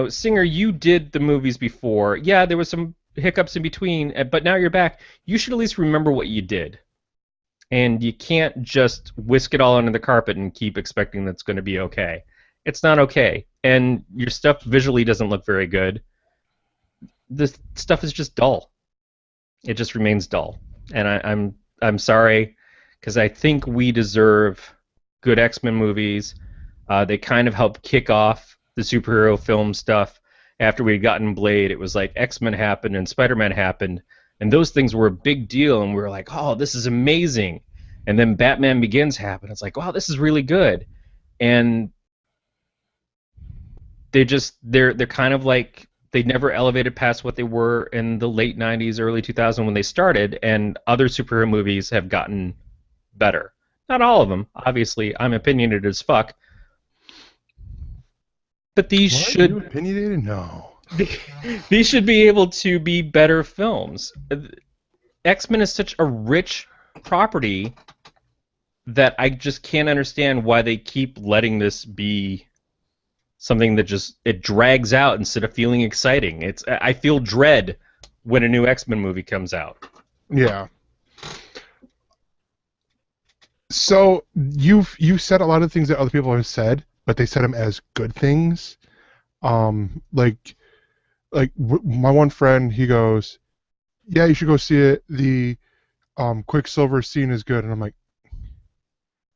Singer, you did the movies before. Yeah, there was some hiccups in between, but now you're back. You should at least remember what you did. And you can't just whisk it all under the carpet and keep expecting that's going to be okay. It's not okay. And your stuff visually doesn't look very good. This stuff is just dull. It just remains dull. And I'm sorry, because I think we deserve good X-Men movies. They kind of helped kick off the superhero film stuff. After we'd gotten Blade, it was like X-Men happened and Spider-Man happened, and those things were a big deal, and we were like, oh, this is amazing. And then Batman Begins happened. It's like, wow, this is really good. And they're kind of like they never elevated past what they were in the late 90s, early 2000s when they started, and other superhero movies have gotten better. Not all of them, obviously. I'm opinionated as fuck, but these What? You should opinionated? No. these should be able to be better films. X-Men is such a rich property that I just can't understand why they keep letting this be something that just it drags out instead of feeling exciting. I feel dread when a new X-Men movie comes out. Yeah. So you've said a lot of things that other people have said, but they said them as good things. My one friend, he goes, "Yeah, you should go see it. The Quicksilver scene is good," and I'm like,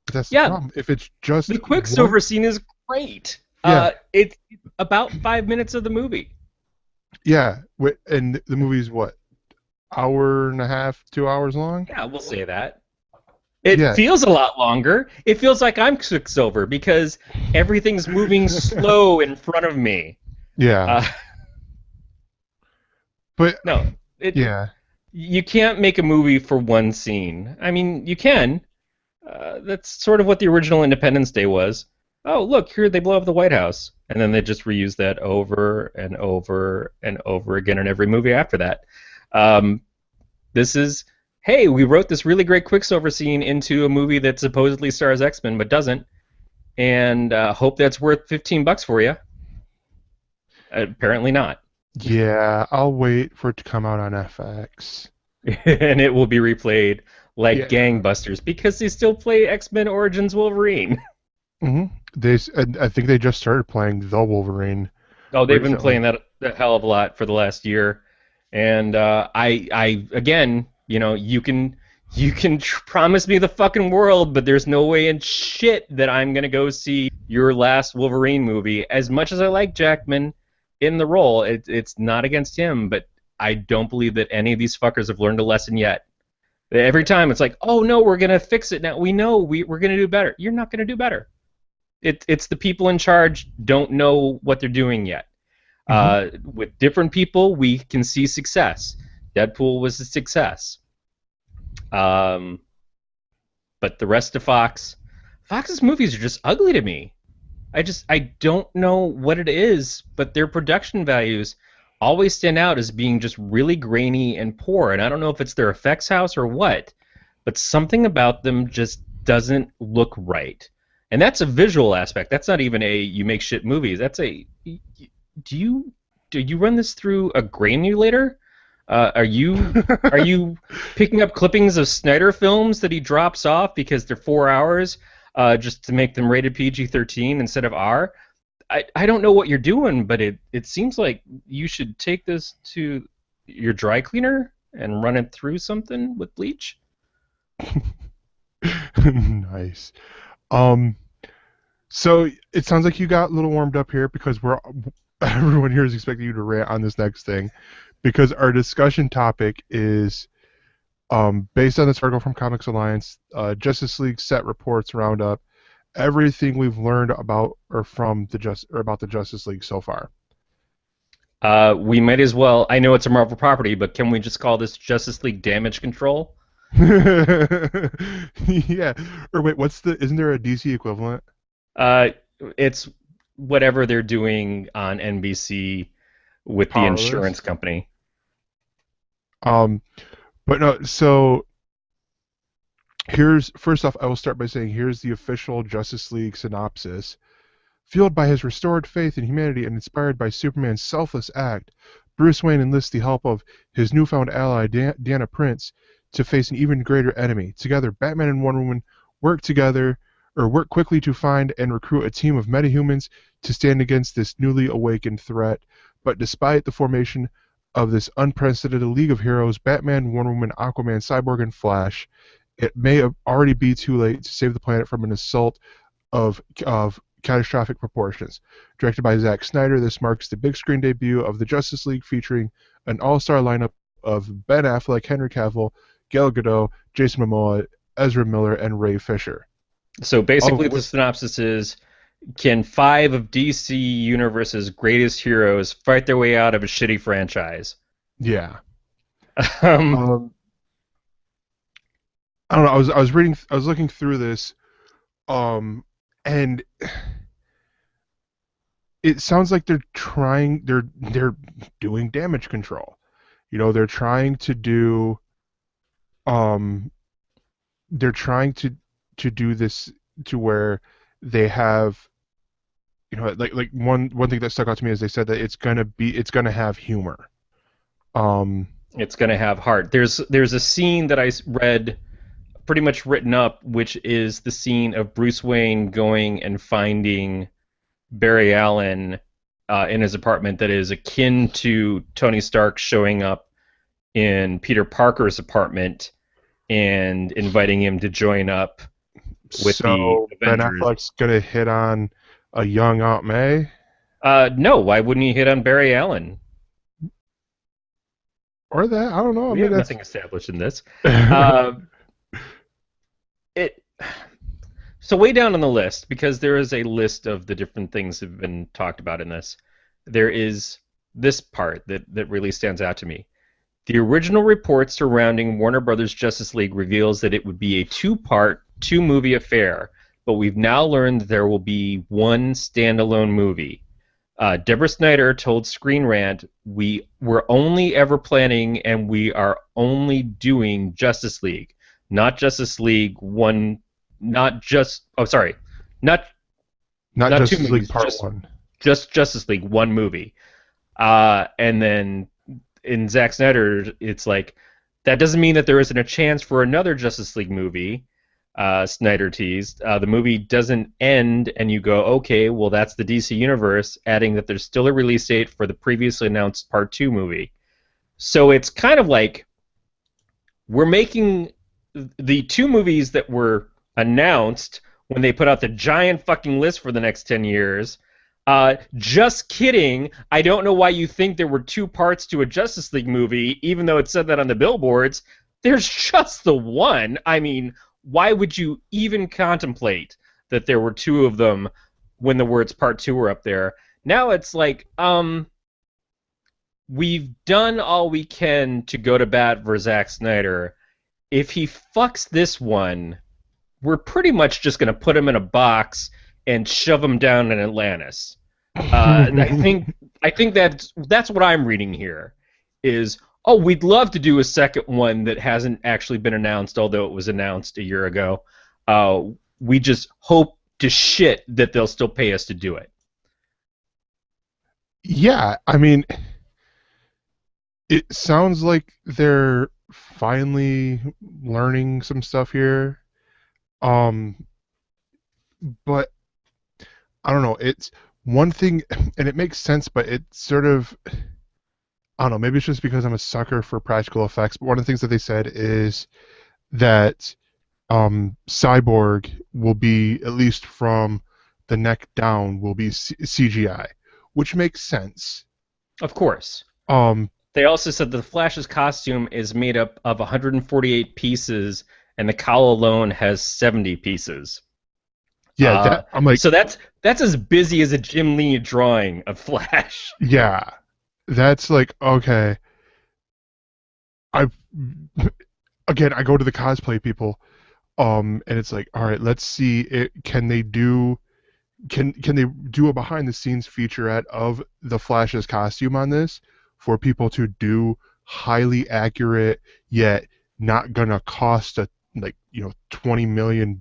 but "That's the Yeah, problem. If it's just the one, Quicksilver scene is great. yeah, It's about 5 minutes of the movie. yeah, and the movie's what, hour and a half, 2 hours long? Yeah, we'll say that. It Yeah, feels a lot longer. It feels like I'm Quicksilver because everything's moving slow in front of me. yeah, Uh, but no, it yeah, you can't make a movie for one scene. I mean, you can. That's sort of what the original Independence Day was. Oh, look, here they blow up the White House. And then they just reuse that over and over and over again in every movie after that. Um, this is, hey, we wrote this really great Quicksilver scene into a movie that supposedly stars X-Men but doesn't, and hope that's worth $15 for you. Apparently not. yeah. I'll wait for it to come out on FX. And it will be replayed like Yeah. gangbusters because they still play X-Men Origins Wolverine. hmm I think they just started playing the Wolverine Oh, they've been recently. playing that a hell of a lot for the last year, and I again, you can promise me the fucking world, but there's no way in shit that I'm gonna go see your last Wolverine movie. As much as I like Jackman in the role, it's not against him, but I don't believe that any of these fuckers have learned a lesson yet. Every time it's like, oh no, we're gonna fix it now. We know we're gonna do better. You're not gonna do better. It's the people in charge don't know what they're doing yet. hmm With different people, we can see success. Deadpool was a success. Um, but the rest of Fox's movies are just ugly to me. I don't know what it is, but their production values always stand out as being just really grainy and poor. And I don't know if it's their effects house or what, but something about them just doesn't look right. And that's a visual aspect. That's not even a you make shit movies. That's a do you run this through a granulator? Are you picking up clippings of Snyder films that he drops off because they're 4 hours, just to make them rated PG-13 instead of R? I don't know what you're doing, but it seems like you should take this to your dry cleaner and run it through something with bleach. Nice. Um, so it sounds like you got a little warmed up here because we're everyone here is expecting you to rant on this next thing because our discussion topic is based on this article from Comics Alliance, Justice League set reports roundup, everything we've learned about or from or about the Justice League so far. We might as well. I know it's a Marvel property, but can we just call this Justice League Damage Control? Yeah. Or wait, isn't there a DC equivalent? Uh, it's whatever they're doing on NBC with the Powerless. insurance company. Um, but no, so here's first off, I will start by saying here's the official Justice League synopsis. Fueled by his restored faith in humanity and inspired by Superman's selfless act, Bruce Wayne enlists the help of his newfound ally, Diana Prince, to face an even greater enemy. Together, Batman and Wonder Woman work quickly to find and recruit a team of metahumans to stand against this newly awakened threat. But despite the formation of this unprecedented League of Heroes, Batman, Wonder Woman, Aquaman, Cyborg, and Flash, it may already be too late to save the planet from an assault of catastrophic proportions. Directed by Zack Snyder, this marks the big screen debut of the Justice League, featuring an all-star lineup of Ben Affleck, Henry Cavill, Gal Gadot, Jason Momoa, Ezra Miller, and Ray Fisher. So Of basically, the which, synopsis is: can five of DC Universe's greatest heroes fight their way out of a shitty franchise? yeah. um, Um, I don't know. I was looking through this, um, and it sounds like they're doing damage control. You know, um, they're trying to do this to where they have, you know, like one thing that stuck out to me is they said that it's gonna have humor. Um, it's going to have heart. There's a scene that I read pretty much written up, which is the scene of Bruce Wayne going and finding Barry Allen in his apartment that is akin to Tony Stark showing up in Peter Parker's apartment and inviting him to join up with the so Ben Avengers. Affleck's gonna hit on a young Aunt May, No, why wouldn't he hit on Barry Allen? or that I don't know. I We mean have that's nothing established in this. Uh, it So way down on the list, because there is a list of the different things that have been talked about in this, there is this part that really stands out to me. The original report surrounding Warner Brothers Justice League reveals that it would be a two-part, two-movie affair, but we've now learned that there will be one standalone movie. Deborah Snyder told Screen Rant, "We were only ever planning, and we are only doing Justice League, not Justice League one, not just. Oh, sorry, not not not two Justice League movies, Part One. just Justice League one movie." And then in Zack Snyder, it's like that doesn't mean that there isn't a chance for another Justice League movie. Snyder teased. The movie doesn't end, and you go, okay, well, that's the DC universe, adding that there's still a release date for the previously announced Part 2 movie. So it's kind of like we're making the two movies that were announced when they put out the giant fucking list for the next 10 years. Just kidding. I don't know why you think there were two parts to a Justice League movie, even though it said that on the billboards. There's just the one. I mean, why would you even contemplate that there were two of them when the words part two were up there? Now it's like, we've done all we can to go to bat for Zack Snyder. If he fucks this one, we're pretty much just going to put him in a box and shove him down in Atlantis. I think that's what I'm reading here. Is oh, we'd love to do a second one that hasn't actually been announced, although it was announced a year ago. We just hope to shit that they'll still pay us to do it. Yeah, I mean, it sounds like they're finally learning some stuff here. Um, but I don't know. It's one thing, and it makes sense, but it's sort of, I don't know. Maybe it's just because I'm a sucker for practical effects. But one of the things that they said is that Cyborg will be, at least from the neck down, will be CGI, which makes sense. Of course. Um, They also said the Flash's costume is made up of 148 pieces, and the cowl alone has 70 pieces. yeah, that I'm like, So that's as busy as a Jim Lee drawing of Flash. yeah, that's like okay. I again, I go to the cosplay people, and it's like, all right, let's see it. Can they do a behind the scenes featurette of the Flash's costume on this for people to do highly accurate yet not gonna cost a like $20 million.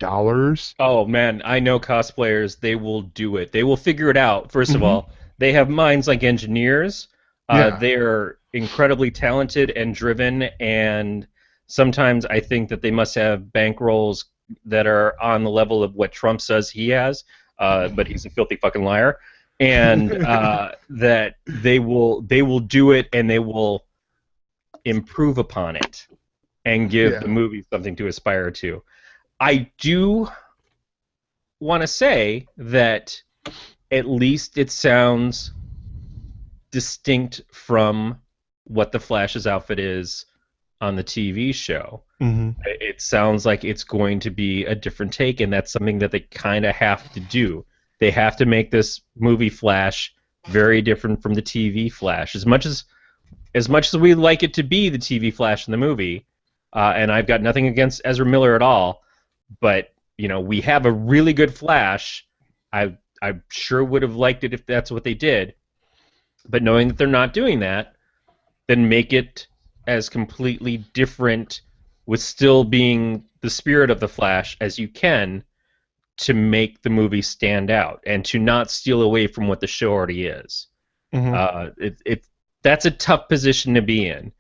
Oh man, I know cosplayers. They will do it. They will figure it out. First of Hmm. all, they have minds like engineers. Yeah, They are incredibly talented and driven, and sometimes I think that they must have bankrolls that are on the level of what Trump says he has. But he's a filthy fucking liar, and that they will do it, and they will improve upon it and give the yeah, movie something to aspire to. I do want to say that at least it sounds distinct from what the Flash's outfit is on the TV show. Hmm. It sounds like it's going to be a different take, and that's something that they kind of have to do. They have to make this movie Flash very different from the TV Flash. As much as we like it to be the TV Flash in the movie, and I've got nothing against Ezra Miller at all, but we have a really good Flash. I sure would have liked it if that's what they did, but knowing that they're not doing that, then make it as completely different with still being the spirit of the Flash as you can to make the movie stand out and to not steal away from what the show already is. Hmm. That's a tough position to be in.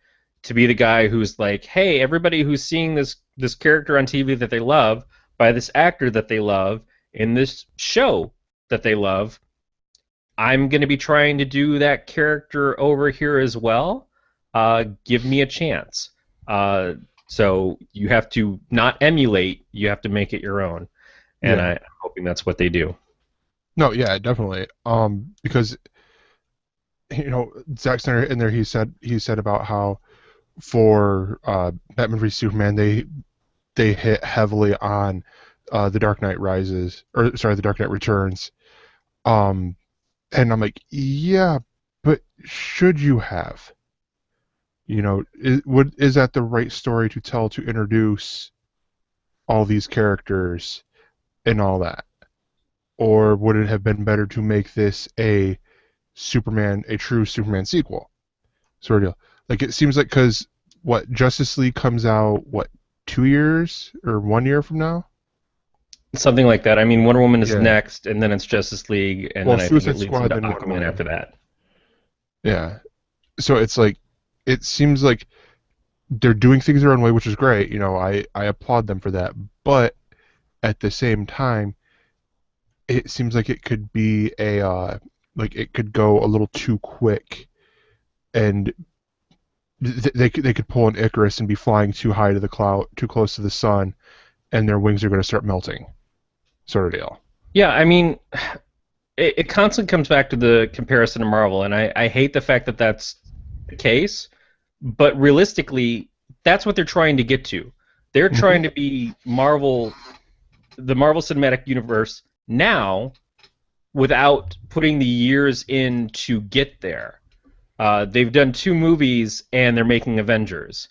To be the guy who's like, hey, everybody who's seeing this character on TV that they love by this actor that they love in this show that they love, I'm going to be trying to do that character over here as well. Give me a chance. Uh, so you have to not emulate, you have to make it your own. And Yeah. I'm hoping that's what they do. No, yeah, definitely. Because Zack Snyder in there, he said about how for Batman v Superman they hit heavily on the Dark Knight Rises, or sorry, the Dark Knight Returns. Um, and I'm like, yeah, but should you have? Is that the right story to tell to introduce all these characters and all that? Or would it have been better to make this a true Superman sequel sort of deal? Like it seems like because what Justice League comes out 2 years or 1 year from now? Something like that. I mean, Wonder Woman is Yeah. next, and then it's Justice League, and Well, then I think Suicide it leads Squad into then Wonder Aquaman Woman. after that. Yeah. So it's like it seems like they're doing things their own way, which is great. I applaud them for that. But at the same time, it seems like it could be like it could go a little too quick, and they could pull an Icarus and be flying too high to the cloud, too close to the sun, and their wings are going to start melting, sort of deal. Yeah, I mean, it constantly comes back to the comparison to Marvel, and I hate the fact that that's the case, but realistically, that's what they're trying to get to. They're Hmm. trying to be Marvel, the Marvel Cinematic Universe now without putting the years in to get there. They've done two movies and they're making Avengers,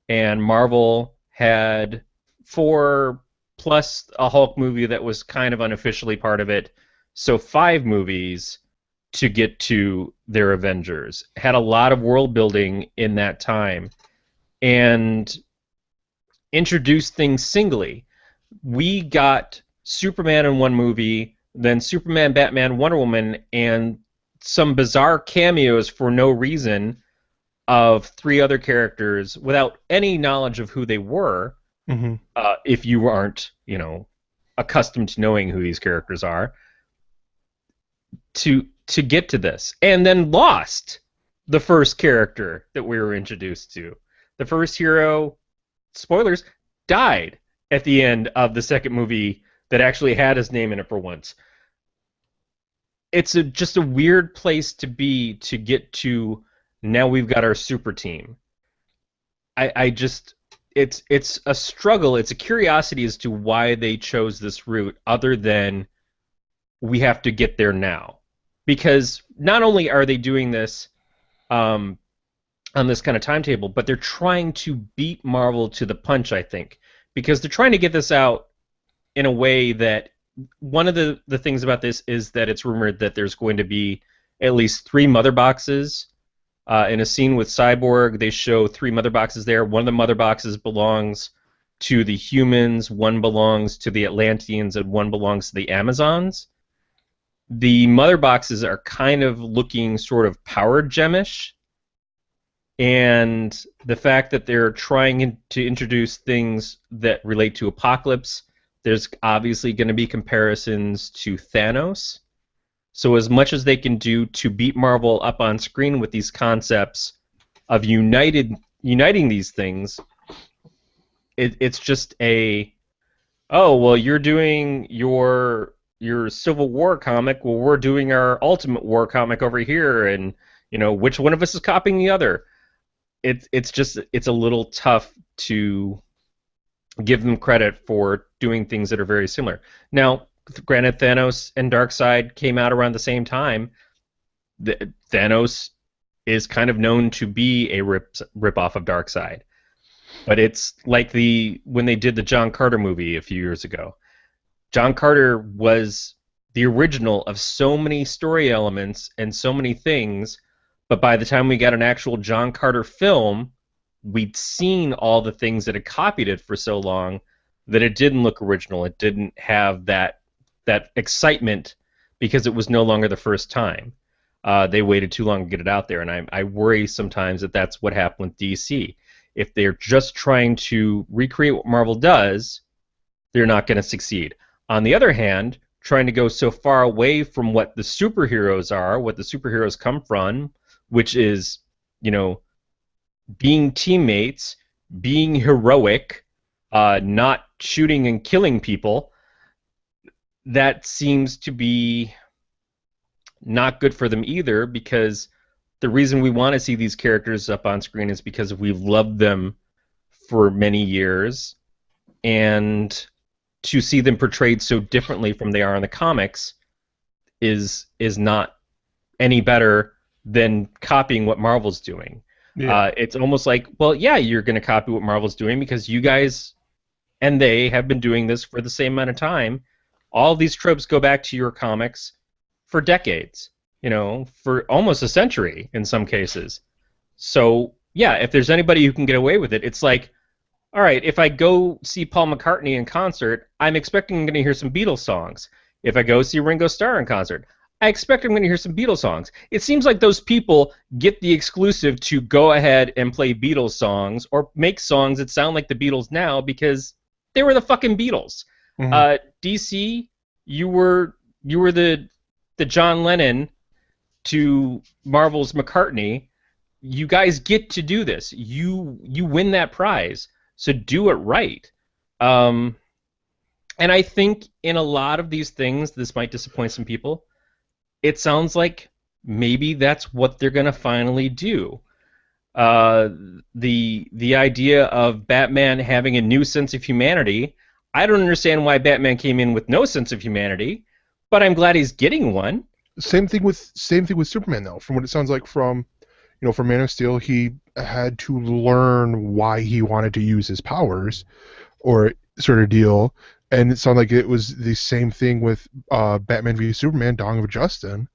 and Marvel had four plus a Hulk movie that was kind of unofficially part of it, so five movies to get to their Avengers. Had a lot of world building in that time and introduced things singly. We got Superman in one movie, then Superman, Batman, Wonder Woman, and some bizarre cameos for no reason of three other characters without any knowledge of who they were. Hmm. If you aren't, accustomed to knowing who these characters are, to get to this, and then lost the first character that we were introduced to. The first hero, spoilers, died at the end of the second movie that actually had his name in it for once. It's just a weird place to be to get to. Now we've got our super team. I just it's a struggle. It's a curiosity as to why they chose this route, other than we have to get there now. Because not only are they doing this um, on this kind of timetable, but they're trying to beat Marvel to the punch, I think. Because they're trying to get this out in a way that one of the things about this is that it's rumored that there's going to be at least three mother boxes. In a scene with Cyborg, they show three mother boxes there. One of the mother boxes belongs to the humans, one belongs to the Atlanteans, and one belongs to the Amazons. The mother boxes are kind of looking sort of power gemish, and the fact that they're trying to introduce things that relate to Apocalypse, there's obviously going to be comparisons to Thanos. So as much as they can do to beat Marvel up on screen with these concepts of uniting these things, it's just oh well, you're doing your Civil War comic, well we're doing our Ultimate War comic over here, and which one of us is copying the other? It's a little tough to give them credit for doing things that are very similar. Now, granted, Thanos and Darkseid came out around the same time. Thanos is kind of known to be a rip off of Darkseid, but it's like when they did the John Carter movie a few years ago. John Carter was the original of so many story elements and so many things, but by the time we got an actual John Carter film, we'd seen all the things that had copied it for so long that it didn't look original. It didn't have that excitement because it was no longer the first time. They waited too long to get it out there, and I worry sometimes that that's what happened with DC. If they're just trying to recreate what Marvel does, they're not going to succeed. On the other hand, trying to go so far away from what the superheroes are, what the superheroes come from, which is, being teammates, being heroic, not shooting and killing people, that seems to be not good for them either, because the reason we want to see these characters up on screen is because we've loved them for many years, and to see them portrayed so differently from they are in the comics is not any better than copying what Marvel's doing. Yeah. It's almost like, well, yeah, you're going to copy what Marvel's doing because you guys and they have been doing this for the same amount of time. All these tropes go back to your comics for decades, for almost a century in some cases. So, yeah, if there's anybody who can get away with it, it's like, all right, if I go see Paul McCartney in concert, I'm expecting I'm going to hear some Beatles songs. If I go see Ringo Starr in concert, I expect I'm going to hear some Beatles songs. It seems like those people get the exclusive to go ahead and play Beatles songs or make songs that sound like the Beatles now because they were the fucking Beatles. Mm-hmm. DC, you were the John Lennon to Marvel's McCartney. You guys get to do this. You win that prize. So do it right. And I think in a lot of these things, this might disappoint some people. It sounds like maybe that's what they're going to finally do. The idea of Batman having a new sense of humanity, I don't understand why Batman came in with no sense of humanity, but I'm glad he's getting one. Same thing with Superman though. From what it sounds like from from Man of Steel, he had to learn why he wanted to use his powers, or sort of deal. And it sounded like it was the same thing with Batman v Superman: Dawn of Justice.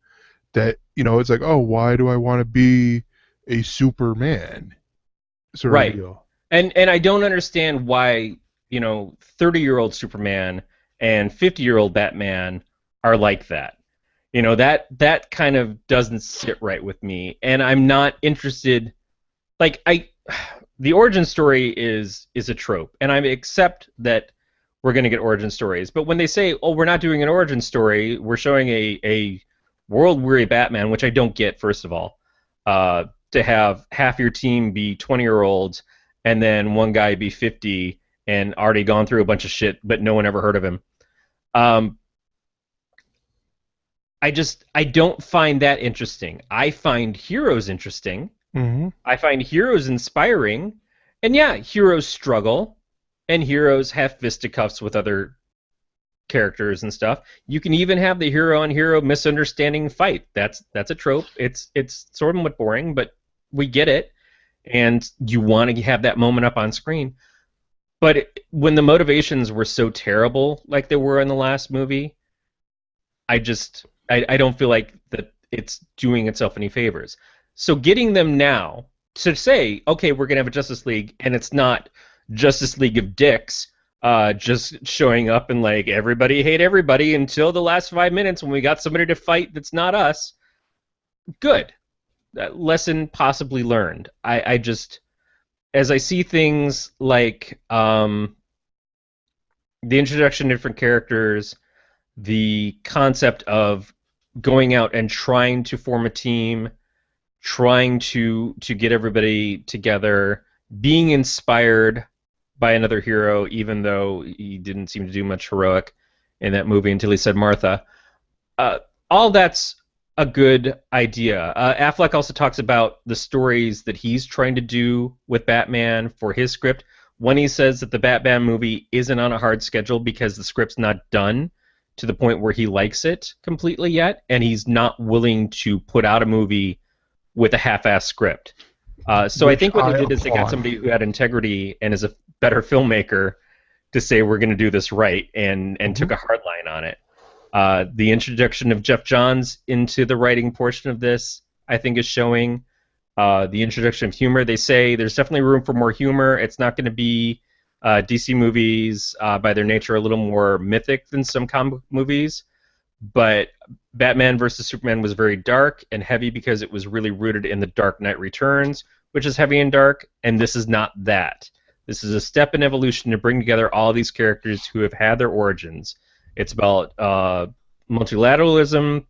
That it's like, oh, why do I want to be a Superman? Sort of Right. deal. And I don't understand why 30-year-old Superman and 50-year-old Batman are like that. That kind of doesn't sit right with me, and I'm not interested. Like the origin story is a trope, and I accept that we're going to get origin stories. But when they say, "Oh, we're not doing an origin story, we're showing a world-weary Batman," which I don't get, first of all, to have half your team be 20-year-olds and then one guy be 50 and already gone through a bunch of shit, but no one ever heard of him. I don't find that interesting. I find heroes interesting. Mm-hmm. I find heroes inspiring. And yeah, heroes struggle, and heroes have fisticuffs with other characters and stuff. You can even have the hero on hero misunderstanding fight. That's a trope. It's sort of boring, but we get it. And you want to have that moment up on screen. But when the motivations were so terrible, like they were in the last movie, I don't feel like that it's doing itself any favors. So getting them now to say, okay, we're gonna have a Justice League, and it's not Justice League of dicks, just showing up and like everybody hate everybody until the last 5 minutes when we got somebody to fight that's not us. Good. That lesson possibly learned. I just, as I see things like the introduction of different characters, the concept of going out and trying to form a team, trying to get everybody together, being inspired by another hero, even though he didn't seem to do much heroic in that movie until he said Martha. All that's a good idea. Affleck also talks about the stories that he's trying to do with Batman for his script. When he says that the Batman movie isn't on a hard schedule because the script's not done to the point where he likes it completely yet, and he's not willing to put out a movie with a half-assed script. So I which think what they I did is they got applaud. somebody who had integrity and is a better filmmaker to say we're going to do this right, and Hmm. took a hard line on it. The introduction of Jeff Johns into the writing portion of this, I think, is showing. The introduction of humor. They say there's definitely room for more humor. It's not going to be DC movies by their nature a little more mythic than some comic movies, but Batman versus Superman was very dark and heavy because it was really rooted in the Dark Knight Returns, which is heavy and dark, and this is not that. This is a step in evolution to bring together all these characters who have had their origins. It's about multilateralism.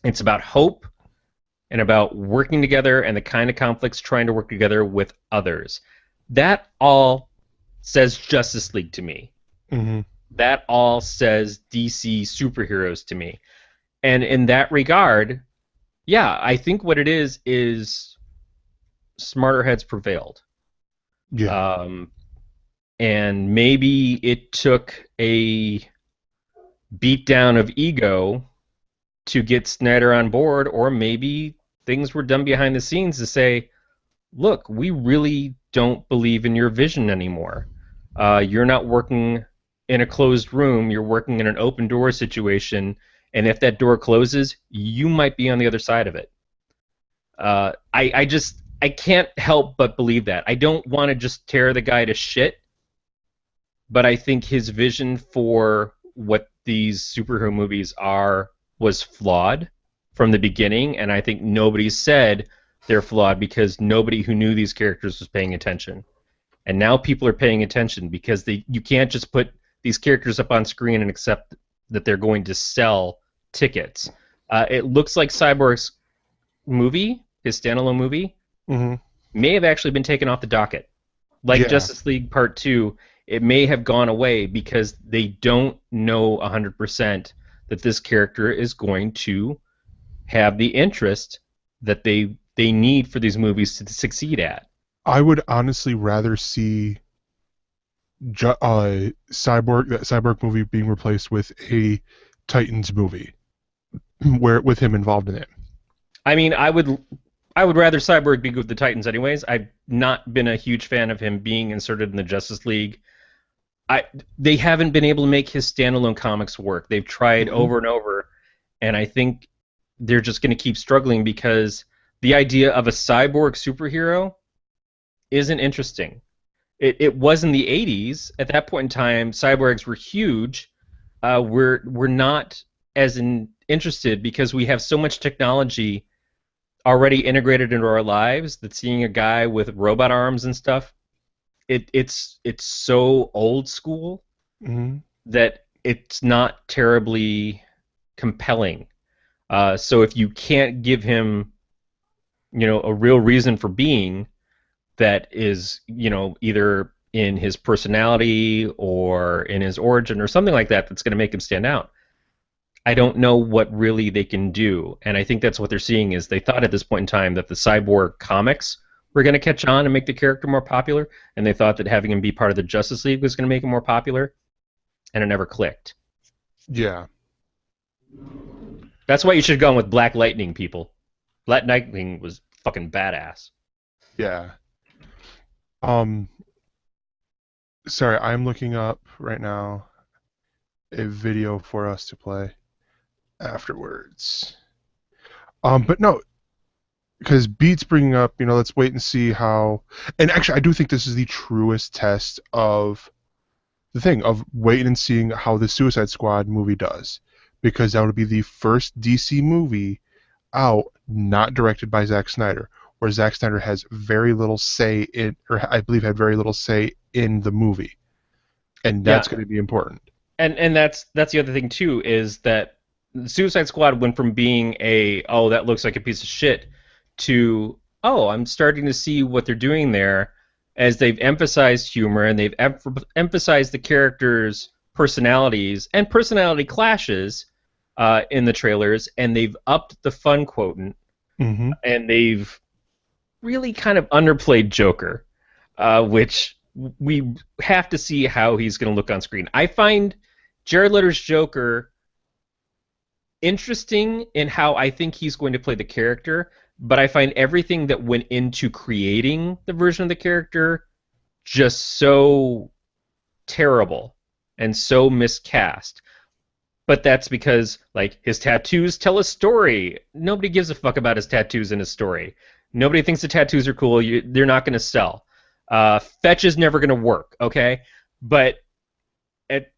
It's about hope and about working together and the kind of conflicts trying to work together with others. That all says Justice League to me. Hmm. That all says DC superheroes to me. And in that regard, yeah, I think what it is smarter heads prevailed. Yeah. Um, and maybe it took a beatdown of ego to get Snyder on board, or maybe things were done behind the scenes to say, look, we really don't believe in your vision anymore. You're not working in a closed room, you're working in an open door situation, and if that door closes, you might be on the other side of it. I can't help but believe that. I don't want to just tear the guy to shit, but I think his vision for what these superhero movies are was flawed from the beginning, and I think nobody said they're flawed because nobody who knew these characters was paying attention. And now people are paying attention because you can't just put these characters up on screen and accept that they're going to sell tickets. It looks like Cyborg's movie, his standalone movie, Hmm. may have actually been taken off the docket. Like Yeah. Justice League Part 2, it may have gone away because they don't know 100% that this character is going to have the interest that they need for these movies to succeed at. I would honestly rather see Cyborg, that Cyborg movie being replaced with a Titans movie where with him involved in it. I mean, I would rather Cyborg be with the Titans anyways. I've not been a huge fan of him being inserted in the Justice League. I They haven't been able to make his standalone comics work. They've tried Hmm. over and over, and I think they're just going to keep struggling because the idea of a cyborg superhero isn't interesting. It was in the 80s. At that point in time, cyborgs were huge. We're not as interested because we have so much technology already integrated into our lives that seeing a guy with robot arms and stuff, it's so old school Hmm. that it's not terribly compelling. So if you can't give him, a real reason for being that is, either in his personality or in his origin or something like that that's going to make him stand out, I don't know what really they can do. And I think that's what they're seeing is they thought at this point in time that the Cyborg comics were going to catch on and make the character more popular, and they thought that having him be part of the Justice League was going to make him more popular, and it never clicked. Yeah. That's why you should have gone with Black Lightning, people. Black Lightning was fucking badass. Yeah. Um. Sorry, I'm looking up right now a video for us to play afterwards. But no, because Beats bringing up, let's wait and see how. And actually, I do think this is the truest test of the thing of waiting and seeing how the Suicide Squad movie does, because that would be the first DC movie out not directed by Zack Snyder, where Zack Snyder has very little say in, or I believe had very little say in the movie, and Yeah, that's going to be important. and that's the other thing too is that Suicide Squad went from being a oh that looks like a piece of shit to oh I'm starting to see what they're doing there as they've emphasized humor and they've emphasized the characters' personalities and personality clashes in the trailers and they've upped the fun quotient Hmm. and they've really kind of underplayed Joker, which we have to see how he's going to look on screen. I find Jared Leto's Joker interesting in how I think he's going to play the character, but I find everything that went into creating the version of the character just so terrible and so miscast. But that's because, like, his tattoos tell a story. Nobody gives a fuck about his tattoos in his story. Nobody thinks the tattoos are cool. They're not going to sell. Fetch is never going to work, okay? But at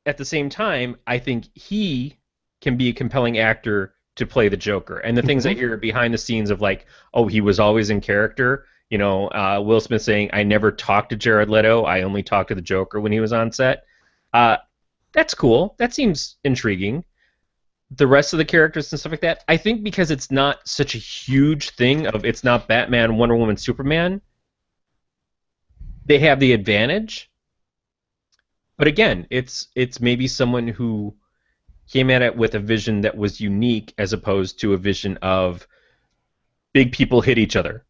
at the same time, I think he can be a compelling actor to play the Joker. And the things I Mhm. hear behind the scenes of, like, oh, he was always in character. Will Smith saying, "I never talked to Jared Leto. I only talked to the Joker when he was on set." Uh, that's cool. That seems intriguing. The rest of the characters and stuff like that, I think because it's not such a huge thing of it's not Batman, Wonder Woman, Superman, they have the advantage. But again, it's maybe someone who came at it with a vision that was unique as opposed to a vision of big people hit each other.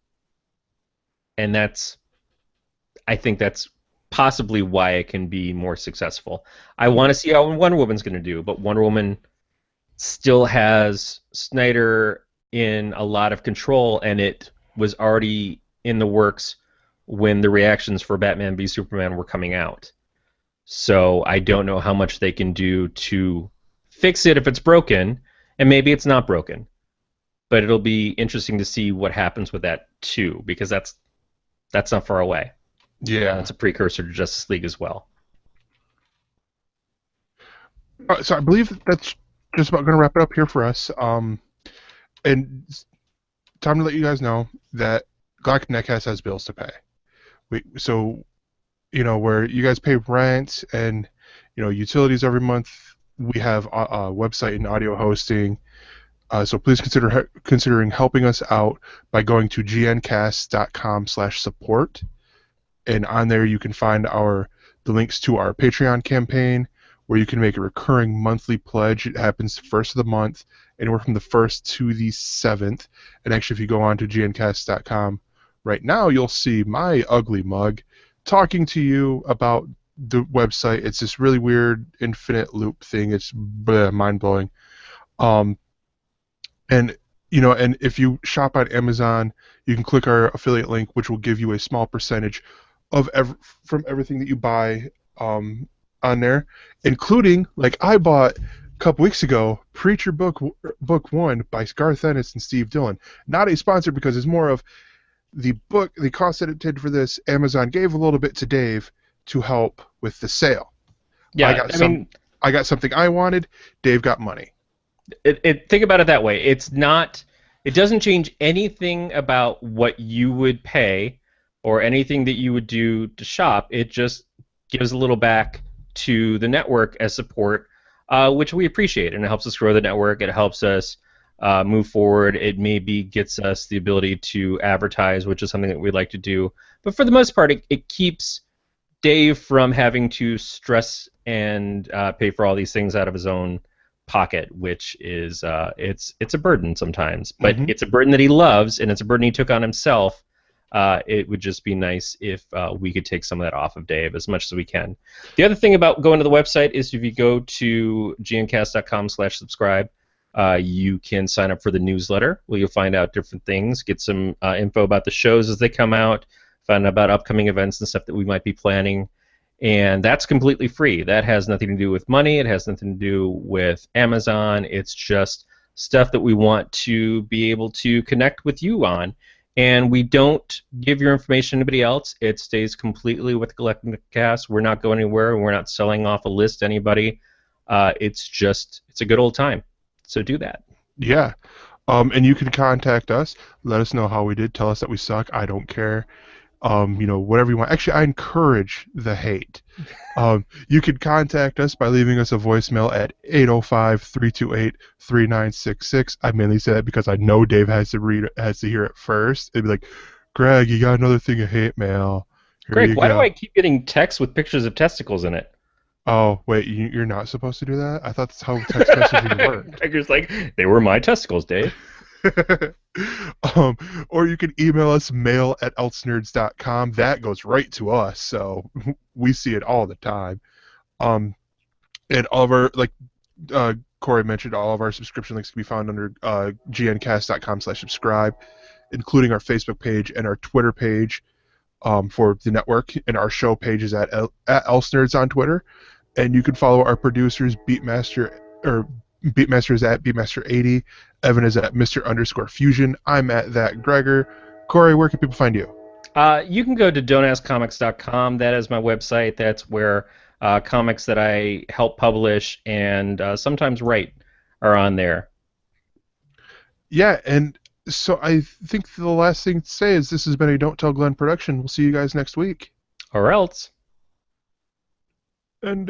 And I think that's possibly why it can be more successful. I want to see how Wonder Woman's going to do, but Wonder Woman still has Snyder in a lot of control, and it was already in the works when the reactions for Batman v Superman were coming out. So I don't know how much they can do to fix it if it's broken, and maybe it's not broken. But it'll be interesting to see what happens with that too, because that's not far away. Yeah. It's a precursor to Justice League as well. So I believe that's just about going to wrap it up here for us. And time to let you guys know that Galactic Netcast has bills to pay. So where you guys pay rent and utilities every month, we have a website and audio hosting. So please consider considering helping us out by going to gncast.com/support, and on there you can find the links to our Patreon campaign, where you can make a recurring monthly pledge. It happens first of the month, anywhere from the 1st to the 7th. And actually, if you go on to gncast.com right now, you'll see my ugly mug talking to you about the website. It's this really weird infinite loop thing. It's mind blowing. Um, and if you shop on Amazon, you can click our affiliate link, which will give you a small percentage of from everything that you buy on there, including, like, I bought a couple weeks ago Preacher Book 1 by Garth Ennis and Steve Dillon. Not a sponsor, because it's more of the book, the cost that it did for this. Amazon gave a little bit to Dave to help with the sale. I Yeah, got I mean, I got something I wanted. Dave got money. think about it that way. It's not. It doesn't change anything about what you would pay or anything that you would do to shop. It just gives a little back to the network as support, which we appreciate, and it helps us grow the network. It helps us move forward. It maybe gets us the ability to advertise, which is something that we'd like to do. But for the most part, it keeps Dave from having to stress and pay for all these things out of his own pocket, which is it's a burden sometimes, but Hmm. it's a burden that he loves, and it's a burden he took on himself. It would just be nice if we could take some of that off of Dave as much as we can. The other thing about going to the website is if you go to gncast.com/subscribe, you can sign up for the newsletter where you'll find out different things, get some info about the shows as they come out, find out about upcoming events and stuff that we might be planning. And that's completely free. That has nothing to do with money. It has nothing to do with Amazon. It's just stuff that we want to be able to connect with you on. And we don't give your information to anybody else. It stays completely with Galactic Cast. We're not going anywhere, and we're not selling off a list to anybody. It's a good old time. So do that. Yeah. And you can contact us. Let us know how we did. Tell us that we suck. I don't care. Whatever you want. Actually, I encourage the hate. You can contact us by leaving us a voicemail at 805-328-3966. I mainly say that because I know Dave has to hear it first. It'd be like, Greg, you got another thing of hate mail. Here Greg, you why do go. I keep getting texts with pictures of testicles in it? Oh, wait, you're not supposed to do that? I thought that's how text messaging worked. Gregor's like, they were my testicles, Dave. um, or you can email us mail@elsenerds.com. That goes right to us, so we see it all the time. Um, and all of our, like Corey mentioned, all of our subscription links can be found under gncast.com/subscribe, including our Facebook page and our Twitter page for the network, and our show page is at ElseNerds on Twitter. And you can follow our producers, Beatmaster is at Beatmaster80. Evan is at Mr_Fusion. I'm at that Gregor. Corey, where can people find you? You can go to don'taskcomics.com. That is my website. That's where comics that I help publish and sometimes write are on there. Yeah, and so I think the last thing to say is this has been a Don't Tell Glenn production. We'll see you guys next week. Or else. And